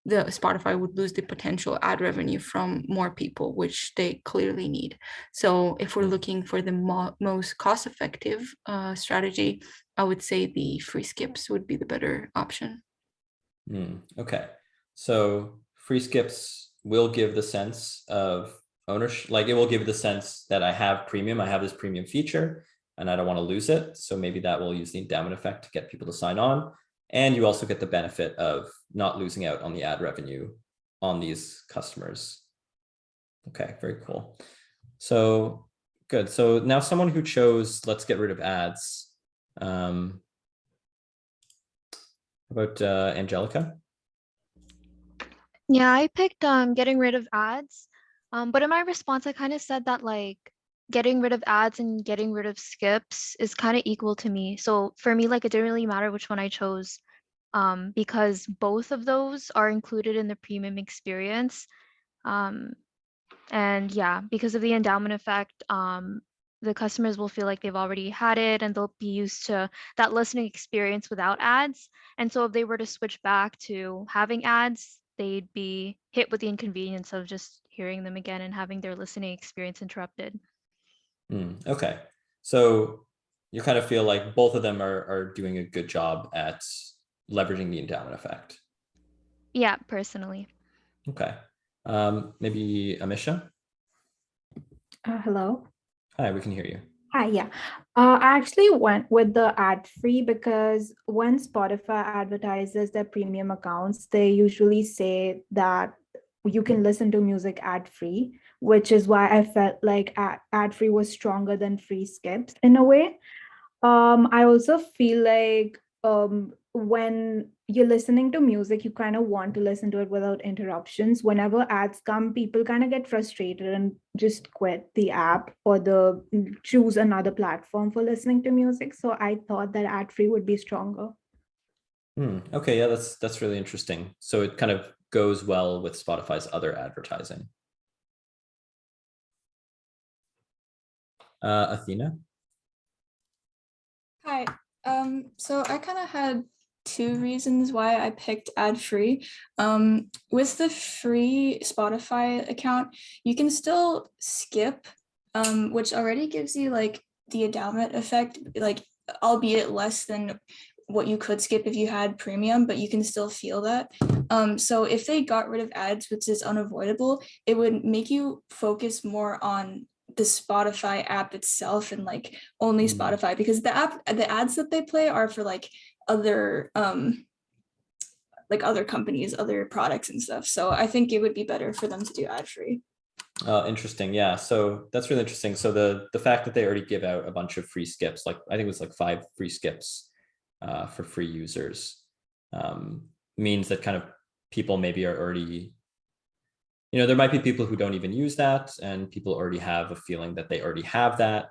the Spotify would lose the potential ad revenue from more people, which they clearly need. So if we're looking for the most cost effective strategy, I would say the free skips would be the better option. Okay, so free skips will give the sense of ownership, like it will give the sense that I have this premium feature and I don't want to lose it. So maybe that will use the endowment effect to get people to sign on. And you also get the benefit of not losing out on the ad revenue on these customers. Okay, very cool. So good. So now someone who chose, let's get rid of ads. How about Angelica? Yeah, I picked getting rid of ads. But in my response, I kind of said that like getting rid of ads and getting rid of skips is kind of equal to me. So for me, like it didn't really matter which one I chose. because both of those are included in the premium experience. And yeah, because of the endowment effect, the customers will feel like they've already had it and they'll be used to that listening experience without ads. And so if they were to switch back to having ads, they'd be hit with the inconvenience of just hearing them again and having their listening experience interrupted. Okay. So you kind of feel like both of them are doing a good job at leveraging the endowment effect. Yeah, personally. Okay. Maybe Amisha? Hello. Hi, we can hear you. Hi, yeah. I actually went with the ad free because when Spotify advertises their premium accounts, they usually say that you can listen to music ad free, which is why I felt like ad free was stronger than free skips in a way. I also feel like when you're listening to music, you kind of want to listen to it without interruptions. Whenever ads come, people kind of get frustrated and just quit the app or choose another platform for listening to music. So I thought that ad free would be stronger. Okay, yeah, that's really interesting. So it kind of goes well with Spotify's other advertising. Athena? Hi. So I kind of had two reasons why I picked ad free. With the free Spotify account, you can still skip, which already gives you like the endowment effect, like albeit less than what you could skip if you had premium, but you can still feel that. So if they got rid of ads, which is unavoidable, it would make you focus more on the Spotify app itself and like only Spotify, because the ads that they play are for like other companies, other products and stuff. So I think it would be better for them to do ad free. Interesting. Yeah. So that's really interesting. So the fact that they already give out a bunch of free skips, like I think it was like 5 free skips for free users, means that kind of people maybe are already, there might be people who don't even use that, and people already have a feeling that they already have that.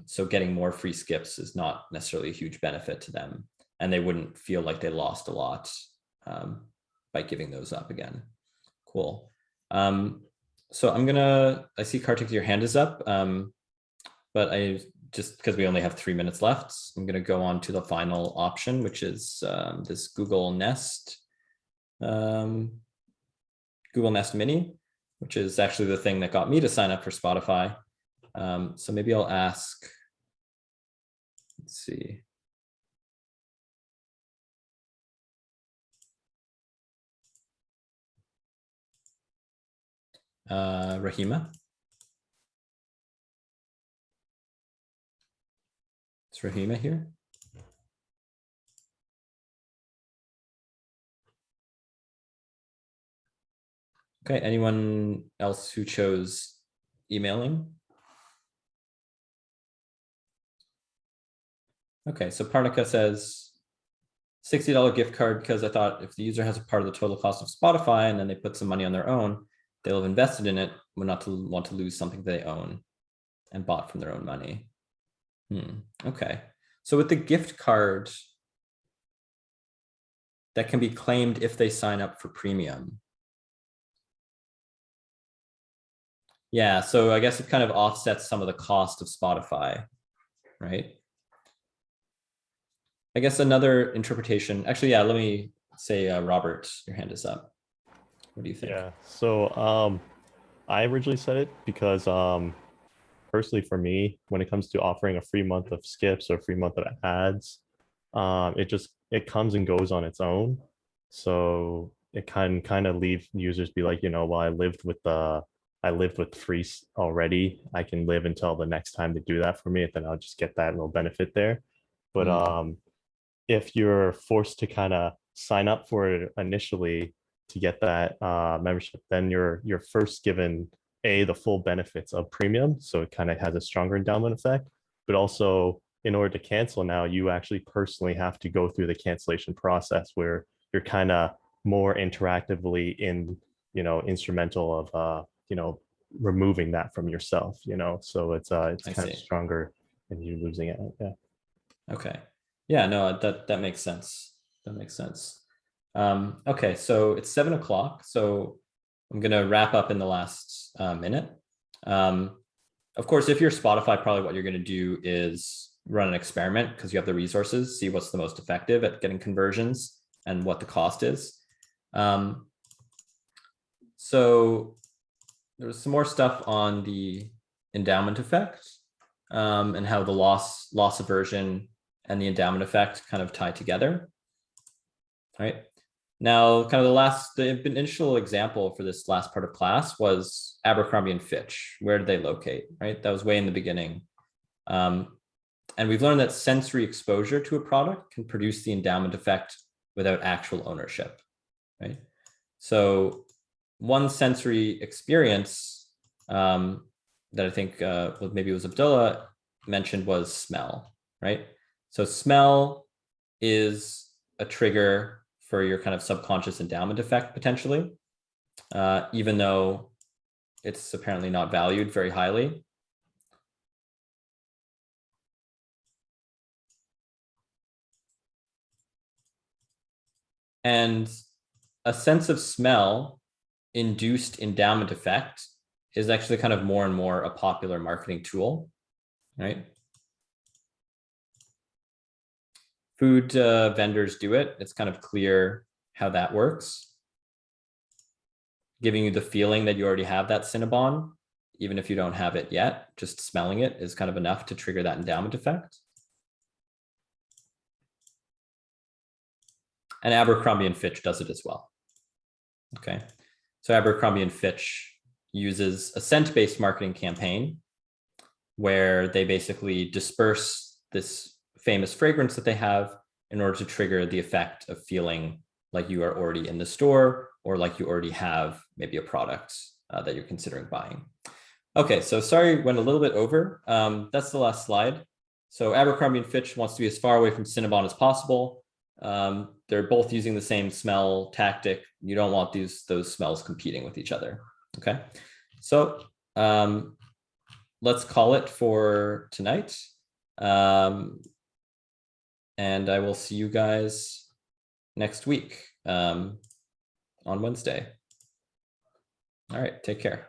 So getting more free skips is not necessarily a huge benefit to them, and they wouldn't feel like they lost a lot by giving those up again. Cool. So I see Kartik, your hand is up, but just because we only have 3 minutes left, I'm gonna go on to the final option, which is this Google Nest Mini, which is actually the thing that got me to sign up for Spotify. So maybe I'll ask, let's see. Rahima. Is Rahima here? Okay, anyone else who chose emailing? Okay, so Parnika says $60 gift card because I thought if the user has a part of the total cost of Spotify and then they put some money on their own, they'll have invested in it, would not want to lose something they own and bought from their own money. Okay, so with the gift card, that can be claimed if they sign up for premium. Yeah, so I guess it kind of offsets some of the cost of Spotify, right? I guess another interpretation, actually, yeah, let me say, Robert, your hand is up. What do you think? Yeah, so I originally said it because personally for me, when it comes to offering a free month of skips or a free month of ads, it comes and goes on its own. So it can kind of leave users be like, well, I lived with free already. I can live until the next time they do that for me, and then I'll just get that little benefit there. But if you're forced to kind of sign up for it initially to get that membership, then you're first given the full benefits of premium, so it kind of has a stronger endowment effect. But also, in order to cancel now, you actually personally have to go through the cancellation process where you're kind of more interactively instrumental of removing that from yourself. So it's kind of stronger than you losing it. Yeah. Okay. Yeah, no, that makes sense. That makes sense. Okay, so it's 7 o'clock. So I'm going to wrap up in the last minute. Of course, if you're Spotify, probably what you're going to do is run an experiment because you have the resources, see what's the most effective at getting conversions and what the cost is. So there was some more stuff on the endowment effect and how the loss aversion and the endowment effect kind of tie together. All right. Now, kind of the initial example for this last part of class was Abercrombie and Fitch. Where did they locate? Right. That was way in the beginning. And we've learned that sensory exposure to a product can produce the endowment effect without actual ownership. Right. So one sensory experience that I think maybe it was Abdullah mentioned was smell. Right. So smell is a trigger for your kind of subconscious endowment effect potentially, even though it's apparently not valued very highly. And a sense of smell induced endowment effect is actually kind of more and more a popular marketing tool, right? Food vendors do it. It's kind of clear how that works. Giving you the feeling that you already have that Cinnabon, even if you don't have it yet, just smelling it is kind of enough to trigger that endowment effect. And Abercrombie and Fitch does it as well. Okay, so Abercrombie and Fitch uses a scent-based marketing campaign where they basically disperse this famous fragrance that they have in order to trigger the effect of feeling like you are already in the store or like you already have maybe a product that you're considering buying. Okay, so sorry, went a little bit over. That's the last slide. So Abercrombie and Fitch wants to be as far away from Cinnabon as possible. They're both using the same smell tactic. You don't want those smells competing with each other. Okay, so let's call it for tonight. And I will see you guys next week on Wednesday. All right, take care.